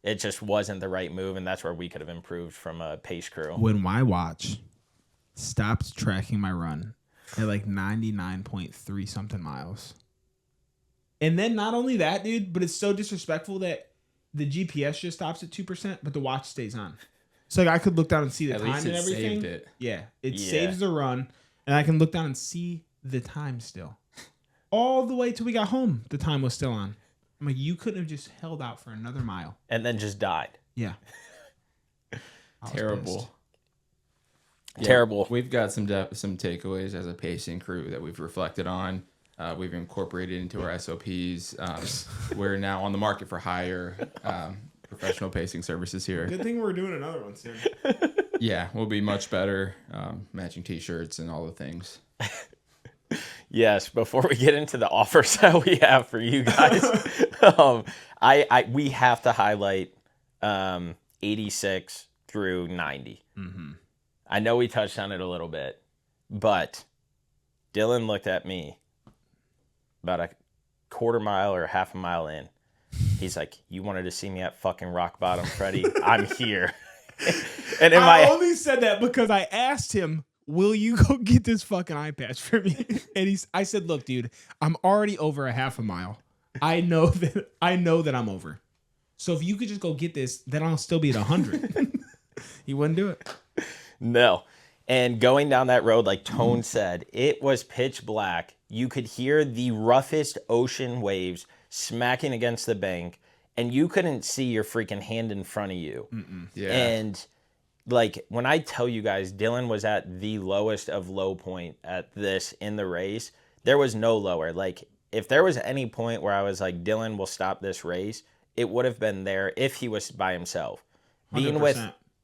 [SPEAKER 1] it just wasn't the right move, and that's where we could have improved from a pace crew.
[SPEAKER 2] When my watch stopped tracking my run at like 99.3 something miles. And then not only that, dude, but it's so disrespectful that the GPS just stops at 2%, but the watch stays on. So like I could look down and see the time and everything.
[SPEAKER 3] Saved it.
[SPEAKER 2] Yeah, it saves the run, and I can look down and see the time still. All the way till we got home, the time was still on. I'm like, you couldn't have just held out for another mile.
[SPEAKER 1] And then just died.
[SPEAKER 2] Yeah.
[SPEAKER 3] Terrible.
[SPEAKER 1] Yeah, terrible.
[SPEAKER 3] We've got some takeaways as a pacing crew that we've reflected on. We've incorporated into our SOPs. We're now on the market for hire professional pacing services here.
[SPEAKER 2] Good thing we're doing another one soon.
[SPEAKER 3] Yeah, we'll be much better. Matching T-shirts and all the things.
[SPEAKER 1] Yes, before we get into the offers that we have for you guys, we have to highlight 86 through 90.
[SPEAKER 2] Mm-hmm.
[SPEAKER 1] I know we touched on it a little bit, but Dylan looked at me about a quarter mile or half a mile in. He's like, "You wanted to see me at fucking rock bottom, Freddie? I'm here." And
[SPEAKER 2] I only said that because I asked him, "Will you go get this fucking eye patch for me?" And I said, "Look, dude, I'm already over a half a mile. I know that I'm over. So if you could just go get this, then I'll still be at 100." He wouldn't do it.
[SPEAKER 1] No. And going down that road, like Tone said, it was pitch black. You could hear the roughest ocean waves smacking against the bank, and you couldn't see your freaking hand in front of you.
[SPEAKER 3] Yeah.
[SPEAKER 1] And like when I tell you guys, Dylan was at the lowest of low point at this in the race. There was no lower. Like if there was any point where I was like, Dylan will stop this race, it would have been there if he was by himself.
[SPEAKER 2] 100%.
[SPEAKER 1] Being with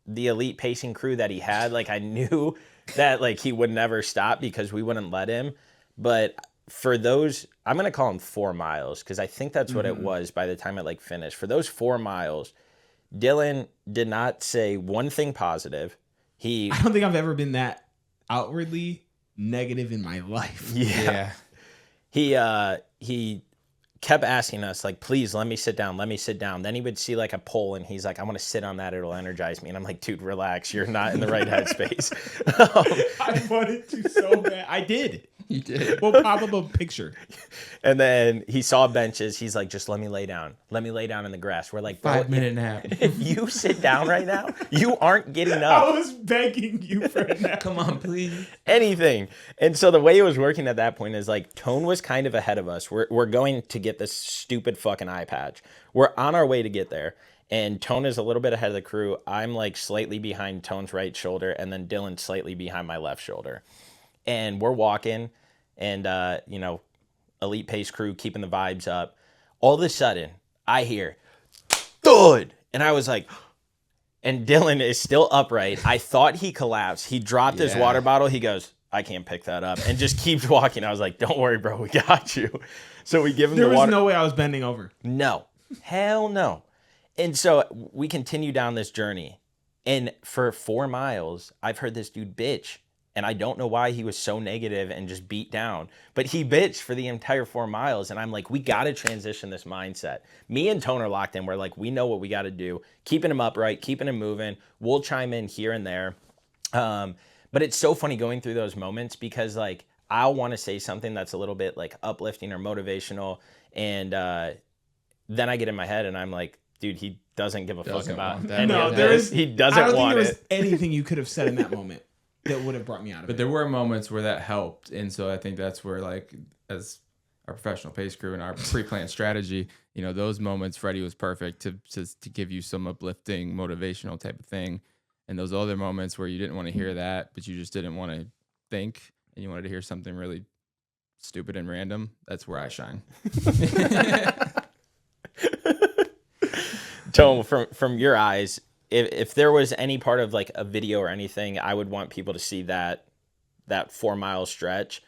[SPEAKER 1] the elite pacing crew that he had, like I knew that like he would never stop because we wouldn't let him. But for those, I'm gonna call them 4 miles because I think that's what it was by the time it like finished. For those 4 miles, Dylan did not say one thing positive.
[SPEAKER 2] I don't think I've ever been that outwardly negative in my life.
[SPEAKER 1] Yeah. He kept asking us, like, please let me sit down. Then he would see like a pole and he's like, I want to sit on that. It'll energize me. And I'm like, dude, relax. You're not in the right headspace.
[SPEAKER 2] I wanted to so bad. I did.
[SPEAKER 3] You did.
[SPEAKER 2] We'll pop up a picture.
[SPEAKER 1] And then he saw benches. He's like, just let me lay down. Let me lay down in the grass. We're like,
[SPEAKER 3] 5-minute nap.
[SPEAKER 1] If you sit down right now, you aren't getting up.
[SPEAKER 2] I was begging you for a nap.
[SPEAKER 3] Come on, please.
[SPEAKER 1] Anything. And so the way it was working at that point is like Tone was kind of ahead of us. We're going to get this stupid fucking eye patch. We're on our way to get there. And Tone is a little bit ahead of the crew. I'm like slightly behind Tone's right shoulder, and then Dylan slightly behind my left shoulder. And we're walking, and elite pace crew keeping the vibes up. All of a sudden, I hear thud, and I was like, and Dylan is still upright. I thought he collapsed. He dropped his water bottle. He goes, I can't pick that up, and just keeps walking. I was like, don't worry, bro, we got you. So we give him the water.
[SPEAKER 2] There was no way I was bending over.
[SPEAKER 1] No, hell no. And so we continue down this journey, and for 4 miles, I've heard this dude bitch. And I don't know why he was so negative and just beat down. But he bitched for the entire 4 miles. And I'm like, we got to transition this mindset. Me and Tone are locked in. We're like, we know what we got to do. Keeping him upright, keeping him moving. We'll chime in here and there. But it's so funny going through those moments because, like, I'll want to say something that's a little bit, like, uplifting or motivational. And then I get in my head and I'm like, dude, he doesn't give a fuck about that.
[SPEAKER 2] No,
[SPEAKER 1] he doesn't
[SPEAKER 2] I don't
[SPEAKER 1] want
[SPEAKER 2] think there
[SPEAKER 1] it.
[SPEAKER 2] was anything you could have said in that moment that would have brought me out of it.
[SPEAKER 3] But there were moments where that helped. And so I think that's where, like, as our professional pace crew and our pre-planned strategy, those moments, Freddie was perfect to give you some uplifting, motivational type of thing. And those other moments where you didn't want to hear that, but you just didn't want to think and you wanted to hear something really stupid and random, that's where I shine.
[SPEAKER 1] Tone, from your eyes, if there was any part of like a video or anything, I would want people to see that 4 mile stretch.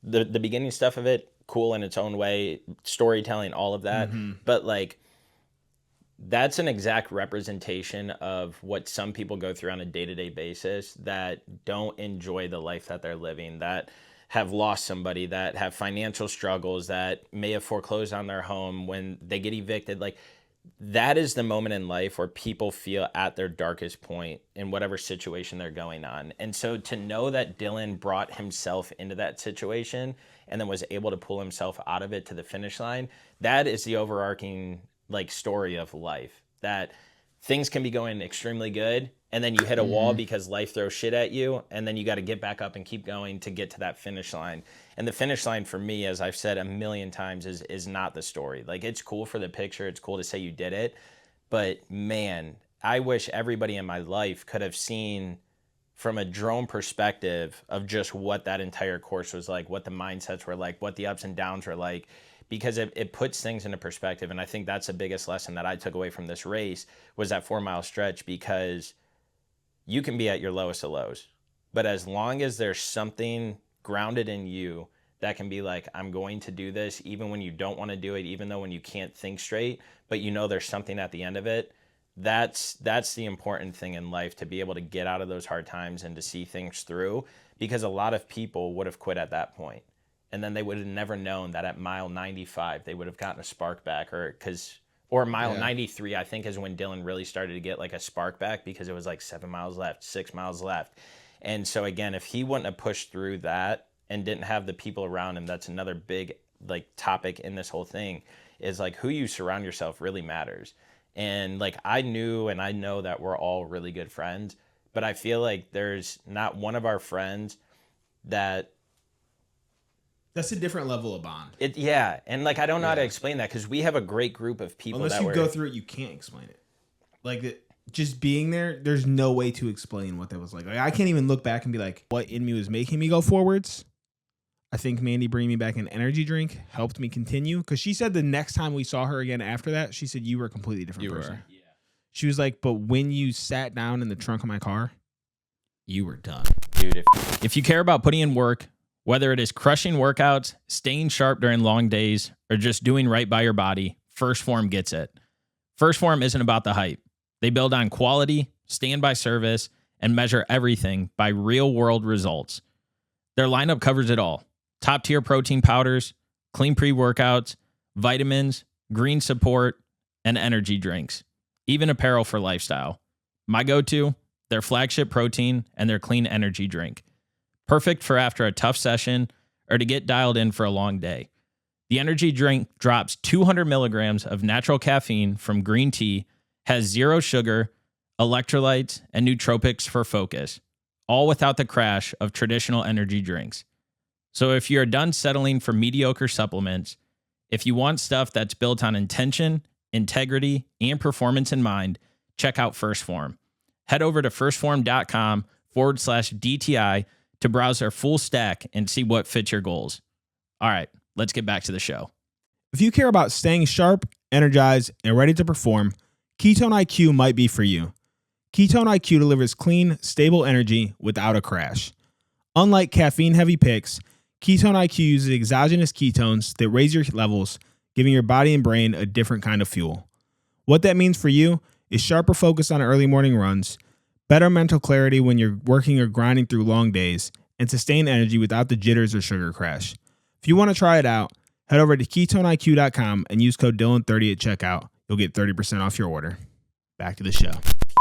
[SPEAKER 1] The beginning stuff of it, cool in its own way, storytelling, all of that. Mm-hmm. But like that's an exact representation of what some people go through on a day-to-day basis that don't enjoy the life that they're living, that have lost somebody, that have financial struggles, that may have foreclosed on their home when they get evicted. Like that is the moment in life where people feel at their darkest point in whatever situation they're going on. And so to know that Dylan brought himself into that situation and then was able to pull himself out of it to the finish line, that is the overarching like story of life, that things can be going extremely good and then you hit a wall because life throws shit at you, and then you got to get back up and keep going to get to that finish line. And the finish line for me, as I've said a million times, is not the story. Like it's cool for the picture, it's cool to say you did it, but man, I wish everybody in my life could have seen from a drone perspective of just what that entire course was like, what the mindsets were like, what the ups and downs were like, because it puts things into perspective. And I think that's the biggest lesson that I took away from this race was that 4 mile stretch, because you can be at your lowest of lows, but as long as there's something grounded in you that can be like, I'm going to do this, even when you don't want to do it, even though when you can't think straight, but you know there's something at the end of it. That's the important thing in life, to be able to get out of those hard times and to see things through, because a lot of people would have quit at that point, and then they would have never known that at mile 95 they would have gotten a spark back, or mile 93, I think, is when Dylan really started to get like a spark back, because it was like 7 miles left, 6 miles left. And so again, if he wouldn't have pushed through that and didn't have the people around him, that's another big like topic in this whole thing, is like who you surround yourself really matters. And like I knew and I know that we're all really good friends, but I feel like there's not one of our friends that's
[SPEAKER 2] a different level of bond.
[SPEAKER 1] And like I don't know how to explain that, because we have a great group of people.
[SPEAKER 2] Unless you go through it, you can't explain it. Like just being there, there's no way to explain what that was like. I can't even look back and be like, what in me was making me go forwards. I think Mandy bringing me back an energy drink helped me continue, because she said the next time we saw her again after that, she said, you were a completely different person. Yeah. She was like, but when you sat down in the trunk of my car, you were done.
[SPEAKER 1] Dude,
[SPEAKER 4] if you care about putting in work, whether it is crushing workouts, staying sharp during long days, or just doing right by your body, First Form gets it. First Form isn't about the hype. They build on quality, stand by service, and measure everything by real-world results. Their lineup covers it all. Top-tier protein powders, clean pre-workouts, vitamins, green support, and energy drinks. Even apparel for lifestyle. My go-to, their flagship protein and their clean energy drink. Perfect for after a tough session or to get dialed in for a long day. The energy drink drops 200 milligrams of natural caffeine from green tea, has 0 sugar, electrolytes, and nootropics for focus, all without the crash of traditional energy drinks. So if you're done settling for mediocre supplements, if you want stuff that's built on intention, integrity, and performance in mind, check out First Form. Head over to firstform.com/DTI to browse their full stack and see what fits your goals. All right, let's get back to the show.
[SPEAKER 2] If you care about staying sharp, energized, and ready to perform, Ketone IQ might be for you. Ketone IQ delivers clean, stable energy without a crash. Unlike caffeine-heavy picks, Ketone IQ uses exogenous ketones that raise your levels, giving your body and brain a different kind of fuel. What that means for you is sharper focus on early morning runs, better mental clarity when you're working or grinding through long days, and sustained energy without the jitters or sugar crash. If you want to try it out, head over to KetoneIQ.com and use code Dylan30 at checkout. You'll get 30% off your order. Back to the show.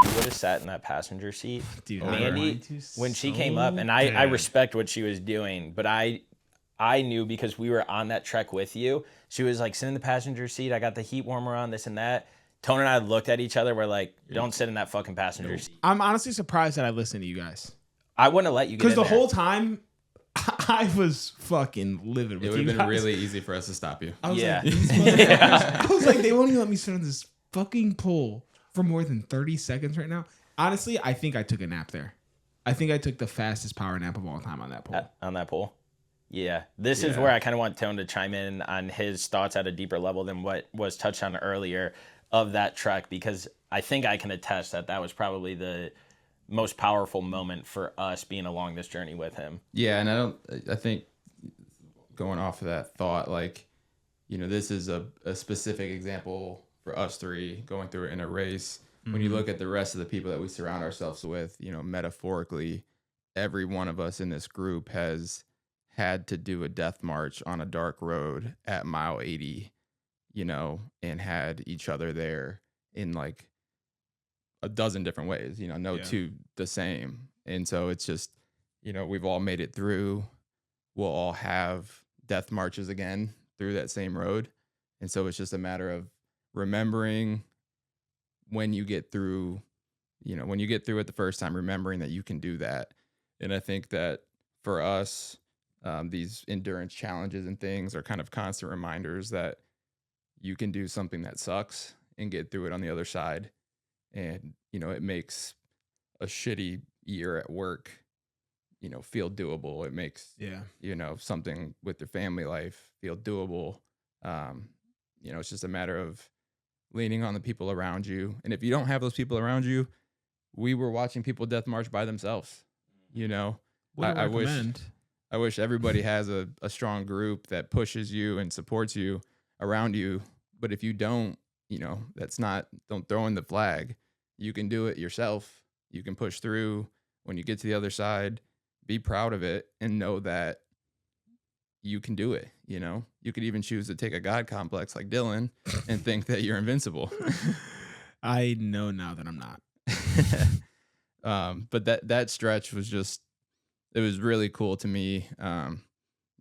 [SPEAKER 1] you would have sat in that passenger seat,
[SPEAKER 2] Dude,
[SPEAKER 1] Mandy, when she came up, and I respect what she was doing, but I knew, because we were on that trek with you, she was like, sit in the passenger seat, I got the heat warmer on, this and that. Tone and I looked at each other, we're like, don't sit in that fucking passenger seat.
[SPEAKER 2] I'm honestly surprised that I listened to you guys.
[SPEAKER 1] I wouldn't have let you get in
[SPEAKER 2] because the
[SPEAKER 1] there.
[SPEAKER 2] whole time I was fucking livid with you.
[SPEAKER 3] It would have been
[SPEAKER 2] guys.
[SPEAKER 3] really easy for us to stop you.
[SPEAKER 2] I was
[SPEAKER 1] Yeah.
[SPEAKER 2] like, these motherfuckers- I was like, they won't even let me sit on this fucking pole for more than 30 seconds right now. Honestly, I think I took a nap there. I think I took the fastest power nap of all time on that pole.
[SPEAKER 1] On that pole. Yeah. This is where I kind of want Tone to chime in on his thoughts at a deeper level than what was touched on earlier of that trek, because I think I can attest that that was probably the most powerful moment for us being along this journey with him.
[SPEAKER 3] Yeah, and I think going off of that thought, like, you know, this is a specific example for us three going through it in a race. When you look at the rest of the people that we surround ourselves with, you know, metaphorically, every one of us in this group has had to do a death march on a dark road at mile 80, you know, and had each other there in like a dozen different ways, you know, no two the same. And so it's just, you know, we've all made it through. We'll all have death marches again through that same road. And so it's just a matter of remembering when you get through, you know, when you get through it the first time, remembering that you can do that. And I think that for us, these endurance challenges and things are kind of constant reminders that you can do something that sucks and get through it on the other side. And, you know, it makes a shitty year at work, you know, feel doable. It makes, you know, something with your family life feel doable. You know, it's just a matter of leaning on the people around you. And if you don't have those people around you, we were watching people death march by themselves, you know. I I wish everybody has a strong group that pushes you and supports you around you. But if you don't, don't throw in the flag. You can do it yourself. You can push through. When you get to the other side, be proud of it and know that you can do it. You could even choose to take a God complex like Dylan and think that you're invincible.
[SPEAKER 2] I know now that I'm not.
[SPEAKER 3] But that stretch was just, it was really cool to me. I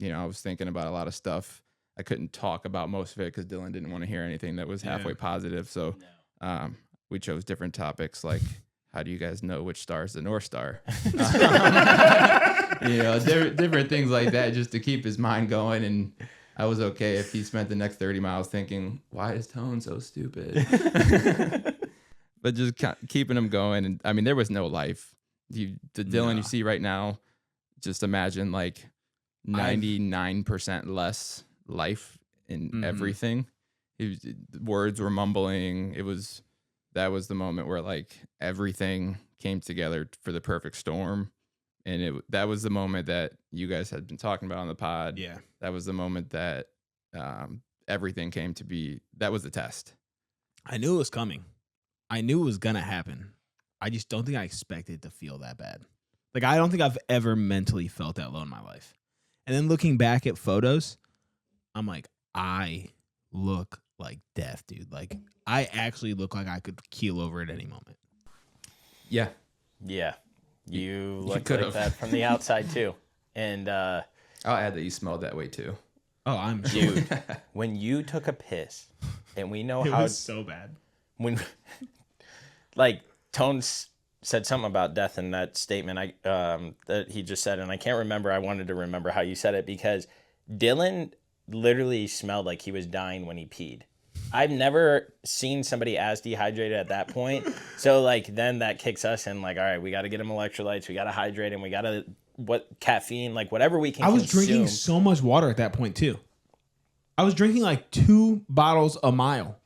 [SPEAKER 3] was thinking about a lot of stuff. I couldn't talk about most of it because Dylan didn't want to hear anything that was halfway positive. So we chose different topics like, how do you guys know which star is the North Star? Different things like that just to keep his mind going. And I was okay if he spent the next 30 miles thinking, why is Tone so stupid? But just keeping him going. And I mean, there was no life. The Dylan you see right now, just imagine like 99% less life in everything. Words were mumbling. That was the moment where like everything came together for the perfect storm. And that was the moment that you guys had been talking about on the pod.
[SPEAKER 2] Yeah.
[SPEAKER 3] That was the moment that everything came to be. That was the test.
[SPEAKER 2] I knew it was coming. I knew it was going to happen. I just don't think I expected it to feel that bad. Like, I don't think I've ever mentally felt that low in my life. And then looking back at photos, I'm like, I look like death, dude. Like, I actually look like I could keel over at any moment.
[SPEAKER 3] Yeah.
[SPEAKER 1] Yeah. You look
[SPEAKER 3] could've.
[SPEAKER 1] like that from the outside too. And
[SPEAKER 3] I'll add that you smelled that way too.
[SPEAKER 2] Oh, I'm sure.
[SPEAKER 1] dude, when you took a piss, and we know
[SPEAKER 2] It
[SPEAKER 1] how
[SPEAKER 2] was so bad.
[SPEAKER 1] when like Tones said something about death in that statement that he just said, and I can't remember. I wanted to remember how you said it because Dylan literally smelled like he was dying when he peed. I've never seen somebody as dehydrated at that point. So like then that kicks us in like, all right, we got to get him electrolytes, we got to hydrate him, we got to caffeine, like whatever we can.
[SPEAKER 2] I was
[SPEAKER 1] consume.
[SPEAKER 2] drinking so much water at that point too. I was drinking like 2 bottles a mile.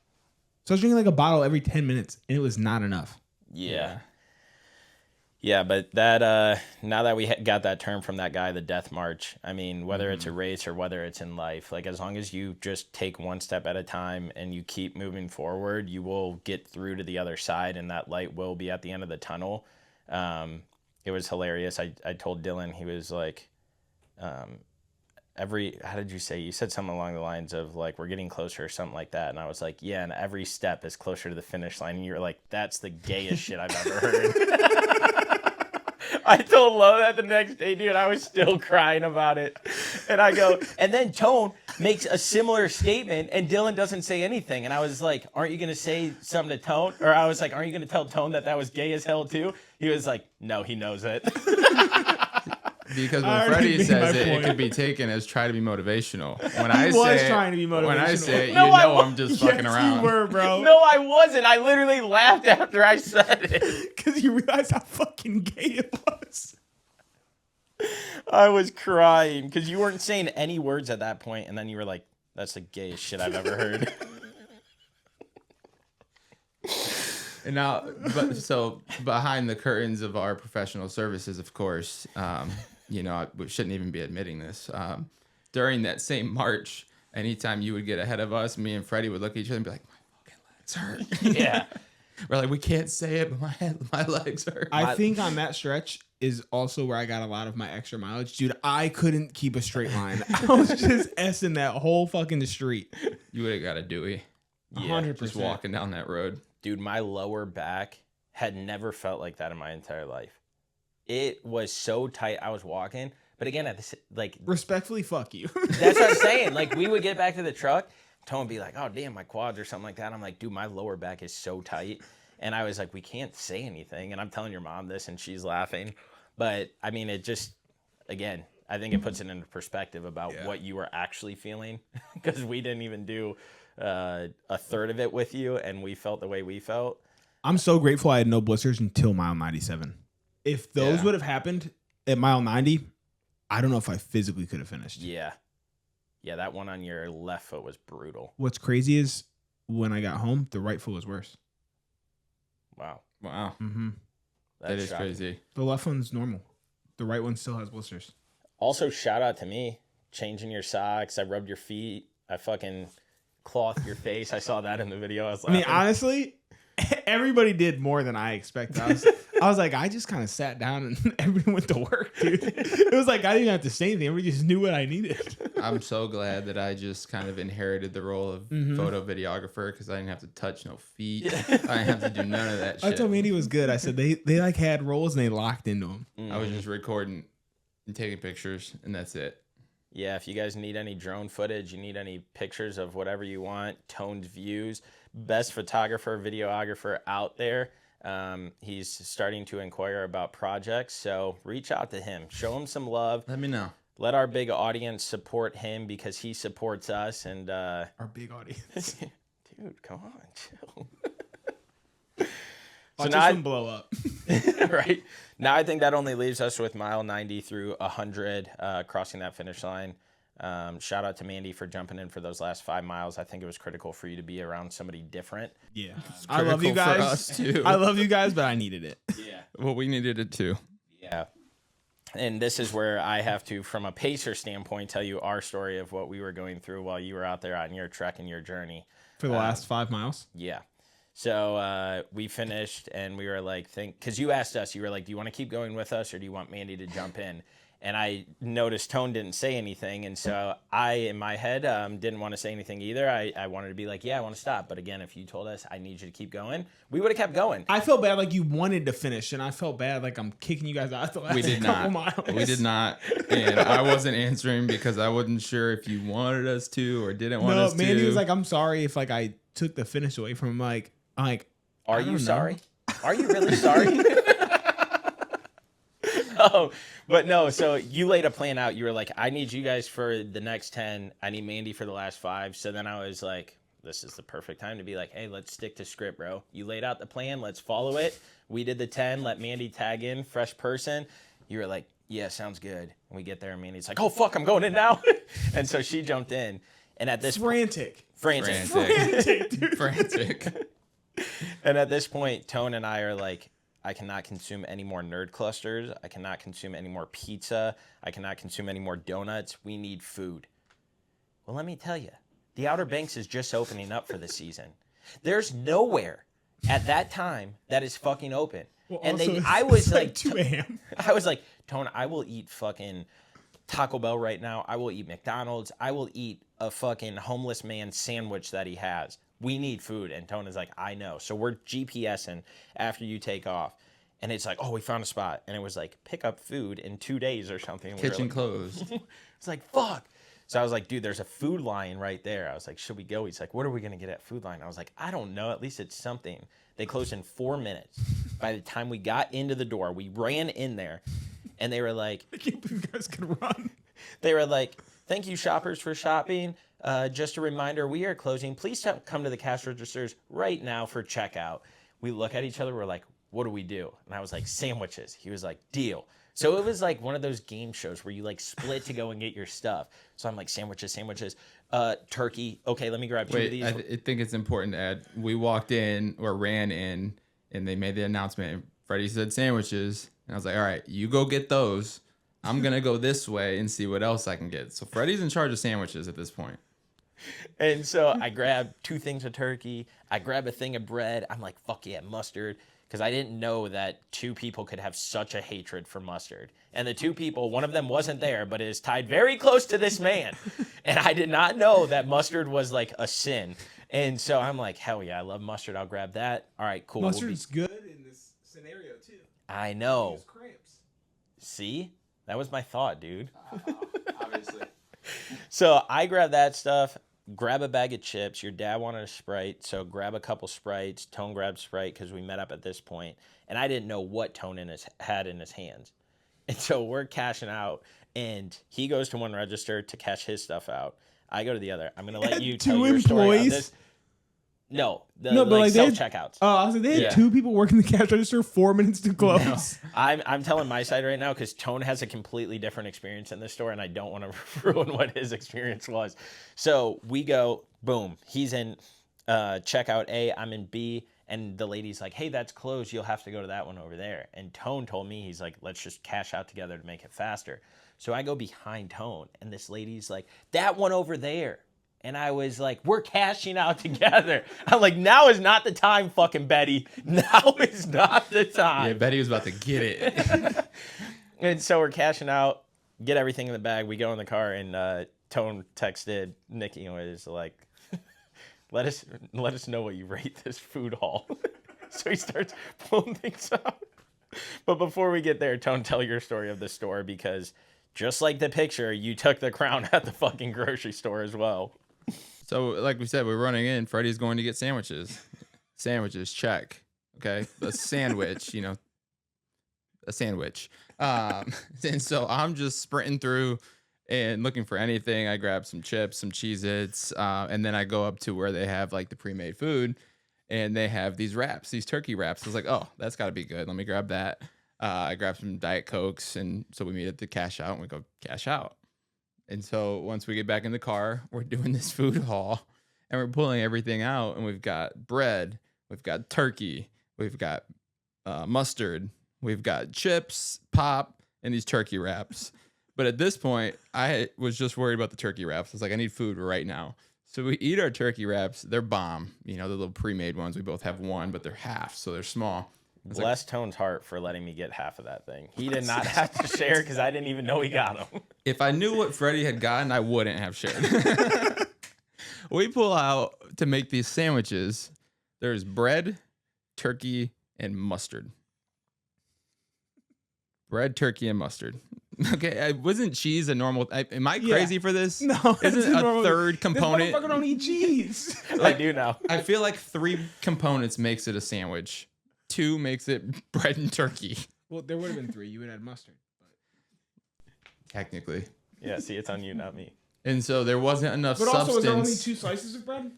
[SPEAKER 2] So I was drinking like a bottle every 10 minutes, and it was not enough.
[SPEAKER 1] Yeah, but that now that we got that term from that guy, the death march, I mean, whether it's a race or whether it's in life, like as long as you just take one step at a time and you keep moving forward, you will get through to the other side, and that light will be at the end of the tunnel. It was hilarious. I told Dylan, he was like, how did you say? You said something along the lines of like, we're getting closer or something like that. And I was like, yeah, and every step is closer to the finish line. And you were like, that's the gayest shit I've ever heard. I told Lo that the next day, dude. I was still crying about it. And I go, and then Tone makes a similar statement, and Dylan doesn't say anything. And I was like, aren't you going to say something to Tone? Or I was like, aren't you going to tell Tone that was gay as hell too? He was like, no, he knows it.
[SPEAKER 3] Because when Freddie says it could be taken as try to be momotivational. When I say
[SPEAKER 2] trying to be motivational.
[SPEAKER 3] When I say it,
[SPEAKER 1] No,
[SPEAKER 3] I'm just fucking around.
[SPEAKER 2] You were, bro.
[SPEAKER 1] No, I wasn't. I literally laughed after I said it.
[SPEAKER 2] Because you realized how fucking gay it was.
[SPEAKER 1] I was crying because you weren't saying any words at that point, and then you were like, that's the gayest shit I've ever heard.
[SPEAKER 3] And now, so behind the curtains of our professional services, of course, we shouldn't even be admitting this. During that same march, anytime you would get ahead of us, me and Freddie would look at each other and be like, my fucking legs hurt.
[SPEAKER 1] Yeah.
[SPEAKER 3] We're like, we can't say it, but my legs hurt.
[SPEAKER 2] I think on that stretch is also where I got a lot of my extra mileage. Dude, I couldn't keep a straight line. I was just S-ing that whole fucking street.
[SPEAKER 3] You would have got a Dewey.
[SPEAKER 2] 100%.
[SPEAKER 3] Just walking down that road.
[SPEAKER 1] Dude, my lower back had never felt like that in my entire life. It was so tight. I was walking. But again, at this, like...
[SPEAKER 2] Respectfully, fuck you.
[SPEAKER 1] That's what I'm saying. Like, we would get back to the truck. Tone would be like, oh, damn, my quads or something like that. I'm like, dude, my lower back is so tight. And I was like, we can't say anything. And I'm telling your mom this, and she's laughing. But, I mean, it just... Again, I think it puts it into perspective about what you were actually feeling. Because we didn't even do... a third of it with you, and we felt the way we felt.
[SPEAKER 2] I'm so grateful I had no blisters until mile 97. If those would have happened at mile 90, I don't know if I physically could have finished.
[SPEAKER 1] Yeah, that one on your left foot was brutal.
[SPEAKER 2] What's crazy is when I got home, the right foot was worse.
[SPEAKER 1] Wow.
[SPEAKER 2] Mm-hmm.
[SPEAKER 3] That is
[SPEAKER 1] shocking.
[SPEAKER 3] crazy.
[SPEAKER 2] The left one's normal. The right one still has blisters.
[SPEAKER 1] Also, shout out to me. Changing your socks. I rubbed your feet. I fucking clothed your face. I saw that in the video. I was
[SPEAKER 2] I mean,
[SPEAKER 1] laughing.
[SPEAKER 2] honestly, everybody did more than I expected. I was like, I just kind of sat down and everybody went to work, dude. It was like I didn't have to say anything. Everybody just knew what I needed.
[SPEAKER 3] I'm so glad that I just kind of inherited the role of photo videographer because I didn't have to touch no feet. I didn't have to do none of that
[SPEAKER 2] I
[SPEAKER 3] shit.
[SPEAKER 2] told Mandy was good. I said they like had roles and they locked into them.
[SPEAKER 3] I was just recording and taking pictures, and that's it.
[SPEAKER 1] Yeah, if you guys need any drone footage, you need any pictures of whatever you want, toned views, best photographer, videographer out there. He's starting to inquire about projects, so reach out to him. Show him some love.
[SPEAKER 3] Let me know.
[SPEAKER 1] Let our big audience support him because he supports us. And
[SPEAKER 2] Our big audience.
[SPEAKER 1] dude, come on, chill.
[SPEAKER 2] Watch
[SPEAKER 1] now
[SPEAKER 2] this one blow up.
[SPEAKER 1] right now, I think that only leaves us with mile 90 through 100, crossing that finish line. Shout out to Mandy for jumping in for those last 5 miles. I think it was critical for you to be around somebody different.
[SPEAKER 2] Yeah, I love you
[SPEAKER 3] critical for
[SPEAKER 2] guys.
[SPEAKER 3] us, too.
[SPEAKER 2] I love you guys, but I needed it.
[SPEAKER 1] Yeah.
[SPEAKER 3] Well, we needed it too.
[SPEAKER 1] Yeah. And this is where I have to, from a pacer standpoint, tell you our story of what we were going through while you were out there on your trek and your journey.
[SPEAKER 2] For the last 5 miles.
[SPEAKER 1] Yeah. So we finished and we were like, because you asked us, you were like, do you want to keep going with us or do you want Mandy to jump in? And I noticed Tone didn't say anything. And so I, in my head, didn't want to say anything either. I wanted to be like, yeah, I want to stop. But again, if you told us I need you to keep going, we would have kept going.
[SPEAKER 2] I felt bad like you wanted to finish, and I felt bad like I'm kicking you guys out the last
[SPEAKER 3] We did
[SPEAKER 2] couple
[SPEAKER 3] not.
[SPEAKER 2] miles.
[SPEAKER 3] We did not. And I wasn't answering because I wasn't sure if you wanted us to or didn't want us to.
[SPEAKER 2] Mandy was like, I'm sorry if like I took the finish away from him. I'm like,
[SPEAKER 1] Are
[SPEAKER 2] I
[SPEAKER 1] you
[SPEAKER 2] don't know.
[SPEAKER 1] sorry? Are you really sorry? Oh, but no. So you laid a plan out. You were like, I need you guys for the next 10. I need Mandy for the last 5. So then I was like, this is the perfect time to be like, hey, let's stick to script, bro. You laid out the plan. Let's follow it. We did the 10. Let Mandy tag in. Fresh person. You were like, yeah, sounds good. And we get there and Mandy's like, oh, fuck, I'm going in now. And so she jumped in. And at this
[SPEAKER 2] frantic.
[SPEAKER 3] Frantic.
[SPEAKER 2] Dude.
[SPEAKER 3] Frantic.
[SPEAKER 1] And at this point, Tone and I are like, I cannot consume any more nerd clusters. I cannot consume any more pizza. I cannot consume any more donuts. We need food. Well, let me tell you, the Outer Banks is just opening up for the season. There's nowhere at that time that is fucking open.
[SPEAKER 2] Well,
[SPEAKER 1] And
[SPEAKER 2] also,
[SPEAKER 1] I
[SPEAKER 2] it's
[SPEAKER 1] was like
[SPEAKER 2] 2 a.m.
[SPEAKER 1] I was like, Tone, I will eat fucking Taco Bell right now. I will eat McDonald's. I will eat a fucking homeless man sandwich that he has. We need food. And Tone is like, I know. So we're GPSing after you take off. And it's like, oh, we found a spot. And it was like, pick up food in 2 days or something. And we were
[SPEAKER 3] Kitchen
[SPEAKER 1] like,
[SPEAKER 3] closed.
[SPEAKER 1] it's like, fuck. So I was like, dude, there's a Food Line right there. I was like, should we go? He's like, what are we going to get at Food Line? I was like, I don't know. At least it's something. They closed in 4 minutes. By the time we got into the door, we ran in there. And they were like,
[SPEAKER 2] I can't believe you guys could run.
[SPEAKER 1] they were like, thank you, shoppers, for shopping. Just a reminder, we are closing. Please come to the cash registers right now for checkout. We look at each other. We're like, what do we do? And I was like, sandwiches. He was like, deal. So it was like one of those game shows where you like split to go and get your stuff. So I'm like, sandwiches. Turkey. Okay, let me grab 2 of
[SPEAKER 3] Wait,
[SPEAKER 1] these.
[SPEAKER 3] I think it's important to add. We walked in or ran in, and they made the announcement. And Freddie said sandwiches, and I was like, all right, you go get those. I'm gonna go this way and see what else I can get. So Freddie's in charge of sandwiches at this point.
[SPEAKER 1] And so I grabbed 2 things of turkey. I grabbed a thing of bread. I'm like, fuck yeah, mustard. Because I didn't know that 2 people could have such a hatred for mustard. And the 2 people, one of them wasn't there, but is tied very close to this man. And I did not know that mustard was like a sin. And so I'm like, hell yeah, I love mustard. I'll grab that. All right, cool.
[SPEAKER 2] Mustard's good in this scenario too.
[SPEAKER 1] I know.
[SPEAKER 2] Use cramps.
[SPEAKER 1] See? That was my thought, dude.
[SPEAKER 2] Obviously.
[SPEAKER 1] So I grabbed that stuff. Grab a bag of chips. Your dad wanted a Sprite, so grab a couple Sprites. Tone grabbed Sprite because we met up at this point, and I didn't know what Tone had in his hands. And so we're cashing out, and he goes to one register to cash his stuff out. I go to the other. I'm going to let you tell
[SPEAKER 2] 2
[SPEAKER 1] your story on
[SPEAKER 2] employees?
[SPEAKER 1] this. No,
[SPEAKER 2] No, but like they had-
[SPEAKER 1] self-checkouts.
[SPEAKER 2] Oh, I was like, they had
[SPEAKER 3] Yeah.
[SPEAKER 2] 2 people working the cash register 4 minutes to close.
[SPEAKER 1] I'm telling my side right now because Tone has a completely different experience in this store, and I don't want to ruin what his experience was. So we go, boom. He's in checkout A, I'm in B, And the lady's like, hey, that's closed. You'll have to go to that one over there. And Tone told me, he's like, let's just cash out together to make it faster. So I go behind Tone, and this lady's like, that one over there. And I was like, we're cashing out together. I'm like, now is not the time, fucking Betty. Now is not the time.
[SPEAKER 3] Yeah, Betty was about to get it.
[SPEAKER 1] And so we're cashing out, get everything in the bag. We go in the car, and Tone texted Nikki and was like, let us know what you rate this food haul. So he starts pulling things out. But before we get there, Tone, tell your story of the store, because just like the picture, you took the crown at the fucking grocery store as well.
[SPEAKER 3] So, like we said, we're running in. Freddie's going to get sandwiches. Sandwiches, check. Okay, a sandwich. A sandwich. And so I'm just sprinting through and looking for anything. I grab some chips, some Cheez-Its, and then I go up to where they have like the pre-made food, and they have these wraps, these turkey wraps. I was like, oh, that's got to be good. Let me grab that. I grabbed some Diet Cokes, and so we meet at the cash out, and we go cash out. And so once we get back in the car, we're doing this food haul, and we're pulling everything out, and we've got bread, we've got turkey, we've got mustard, we've got chips, pop, and these turkey wraps. But at this point, I was just worried about the turkey wraps. I was like, I need food right now. So we eat our turkey wraps. They're bomb. The little pre-made ones. We both have one, but they're half, so they're small.
[SPEAKER 1] Bless Tone's heart for letting me get half of that thing. He did not have to share because I didn't even know he got them.
[SPEAKER 3] If I knew what Freddie had gotten, I wouldn't have shared. We pull out to make these sandwiches. There's bread, turkey, and mustard. Bread, turkey, and mustard. Okay, wasn't cheese a normal? Am I crazy for this?
[SPEAKER 2] No,
[SPEAKER 3] Isn't it a third component?
[SPEAKER 2] This motherfucker don't eat cheese.
[SPEAKER 1] I do now.
[SPEAKER 3] I feel like 3 components makes it a sandwich. 2 makes it bread and turkey.
[SPEAKER 2] Well, there would have been 3. You would have had mustard.
[SPEAKER 3] Technically.
[SPEAKER 1] Yeah, see, it's on you, not me.
[SPEAKER 3] And so there wasn't enough
[SPEAKER 2] But
[SPEAKER 3] substance.
[SPEAKER 2] also, was there only 2 slices of bread?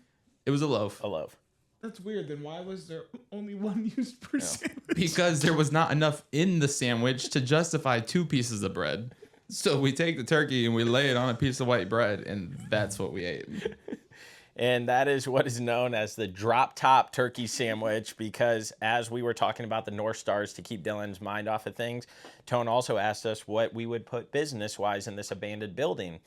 [SPEAKER 3] It was a loaf.
[SPEAKER 1] A loaf.
[SPEAKER 2] That's weird. Then why was there only 1 used per sandwich?
[SPEAKER 3] Because there was not enough in the sandwich to justify 2 pieces of bread. So we take the turkey and we lay it on a piece of white bread, and that's what we ate.
[SPEAKER 1] And that is what is known as the drop top turkey sandwich, because as we were talking about the North Stars to keep Dylan's mind off of things, Tone also asked us what we would put business-wise in this abandoned building.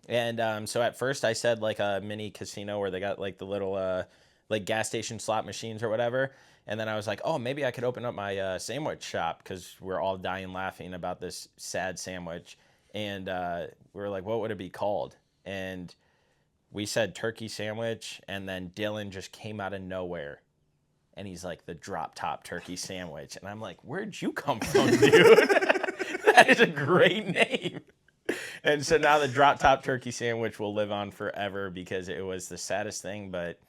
[SPEAKER 1] And so at first I said like a mini casino where they got like the little like gas station slot machines or whatever. And then I was like, oh, maybe I could open up my sandwich shop, because we're all dying laughing about this sad sandwich. And we were like, what would it be called? And we said turkey sandwich, and then Dylan just came out of nowhere. And he's like, the drop top turkey sandwich. And I'm like, where'd you come from, dude? That is a great name. And so now the drop top turkey sandwich will live on forever, because it was the saddest thing, but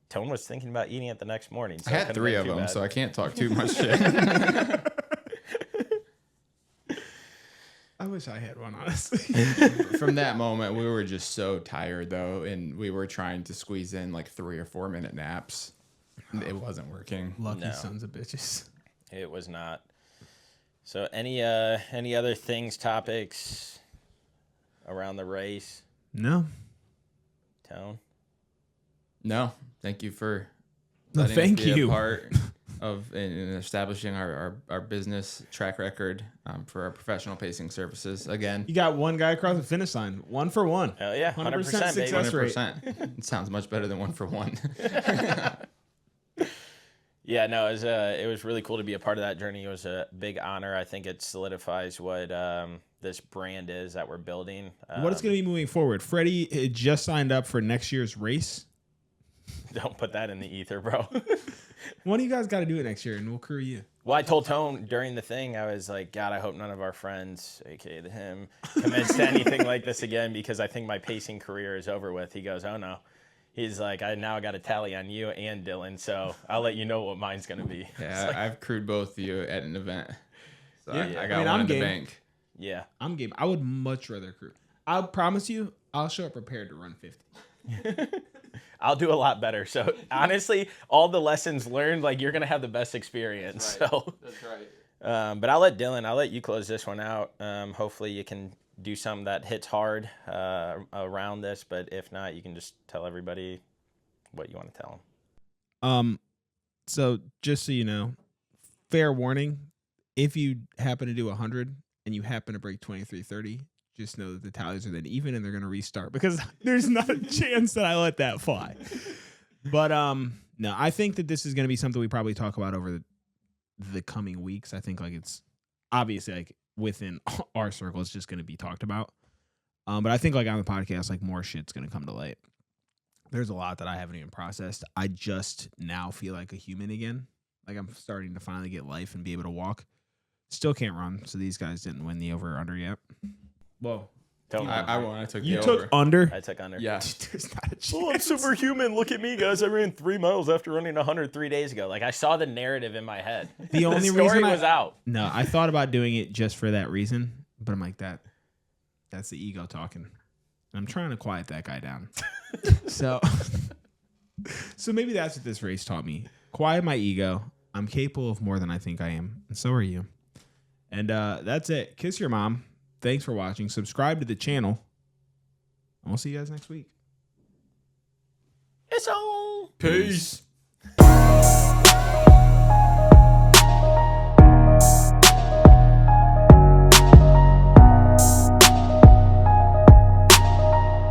[SPEAKER 1] Tone was thinking about eating it the next morning. So
[SPEAKER 3] I had 3 of them, so I can't talk too much shit.
[SPEAKER 2] I wish I had one, honestly.
[SPEAKER 3] From that moment, we were just so tired, though, and we were trying to squeeze in like 3 or 4 minute naps. It wasn't working.
[SPEAKER 2] Lucky sons of bitches.
[SPEAKER 1] It was not. So any other things, topics around the race?
[SPEAKER 2] No.
[SPEAKER 1] Tone?
[SPEAKER 3] No, thank you for
[SPEAKER 2] No, thank
[SPEAKER 3] us be
[SPEAKER 2] you.
[SPEAKER 3] a part of in establishing our business track record for our professional pacing services. Again,
[SPEAKER 2] You got one guy across the finish line. 1 for 1.
[SPEAKER 1] Hell yeah, 100%, baby.
[SPEAKER 2] success rate.
[SPEAKER 3] 100%. It sounds much better than 1 for 1.
[SPEAKER 1] Yeah, no, it was really cool to be a part of that journey. It was a big honor. I think it solidifies what this brand is that we're building.
[SPEAKER 2] What is going to be moving forward? Freddie had just signed up for next year's race.
[SPEAKER 1] Don't put that in the ether, bro.
[SPEAKER 2] One of you guys got to do it next year, and we'll crew you.
[SPEAKER 1] Well, I told Tone during the thing, I was like, God, I hope none of our friends, aka him, commits to anything like this again, because I think my pacing career is over with. He goes, oh no. He's like, I now got a tally on you and Dylan, so I'll let you know what mine's going to be.
[SPEAKER 3] Yeah, I've crewed both of you at an event. So
[SPEAKER 2] Yeah.
[SPEAKER 3] I got
[SPEAKER 2] I'm
[SPEAKER 3] one in the
[SPEAKER 2] game.
[SPEAKER 3] bank.
[SPEAKER 1] Yeah.
[SPEAKER 2] I'm game. I would much rather crew. I promise you, I'll show up prepared to run 50.
[SPEAKER 1] I'll do a lot better. So honestly, all the lessons learned, like you're going to have the best experience.
[SPEAKER 3] That's right.
[SPEAKER 1] So,
[SPEAKER 3] That's right.
[SPEAKER 1] but I'll let you close this one out. Hopefully you can do something that hits hard around this, but if not, you can just tell everybody what you want to tell them.
[SPEAKER 2] So just so you know, fair warning, if you happen to do 100 and you happen to break 23:30, just know that the tallies are then even and they're going to restart because there's not a chance that I let that fly. But no, I think that this is going to be something we probably talk about over the coming weeks. I think like it's obviously like within our circle, it's just going to be talked about. But I think like on the podcast, like more shit's going to come to light. There's a lot that I haven't even processed. I just now feel like a human again. Like I'm starting to finally get life and be able to walk. Still can't run, so these guys didn't win the over or under yet. Whoa.
[SPEAKER 3] I won. I took
[SPEAKER 2] You
[SPEAKER 3] the
[SPEAKER 2] took
[SPEAKER 3] over.
[SPEAKER 2] under?
[SPEAKER 1] I took under.
[SPEAKER 3] Yeah.
[SPEAKER 2] There's not a chance.
[SPEAKER 1] Oh, I'm superhuman. Look at me, guys. I ran 3 miles after running 100 3 days ago. Like I saw the narrative in my head.
[SPEAKER 2] The only
[SPEAKER 1] story
[SPEAKER 2] reason
[SPEAKER 1] was out.
[SPEAKER 2] No, I thought about doing it just for that reason, but I'm like that's the ego talking. I'm trying to quiet that guy down. So maybe that's what this race taught me. Quiet my ego. I'm capable of more than I think I am, and so are you. And that's it. Kiss your mom. Thanks for watching. Subscribe to the channel. And we'll see you guys next week.
[SPEAKER 1] It's on.
[SPEAKER 3] Peace.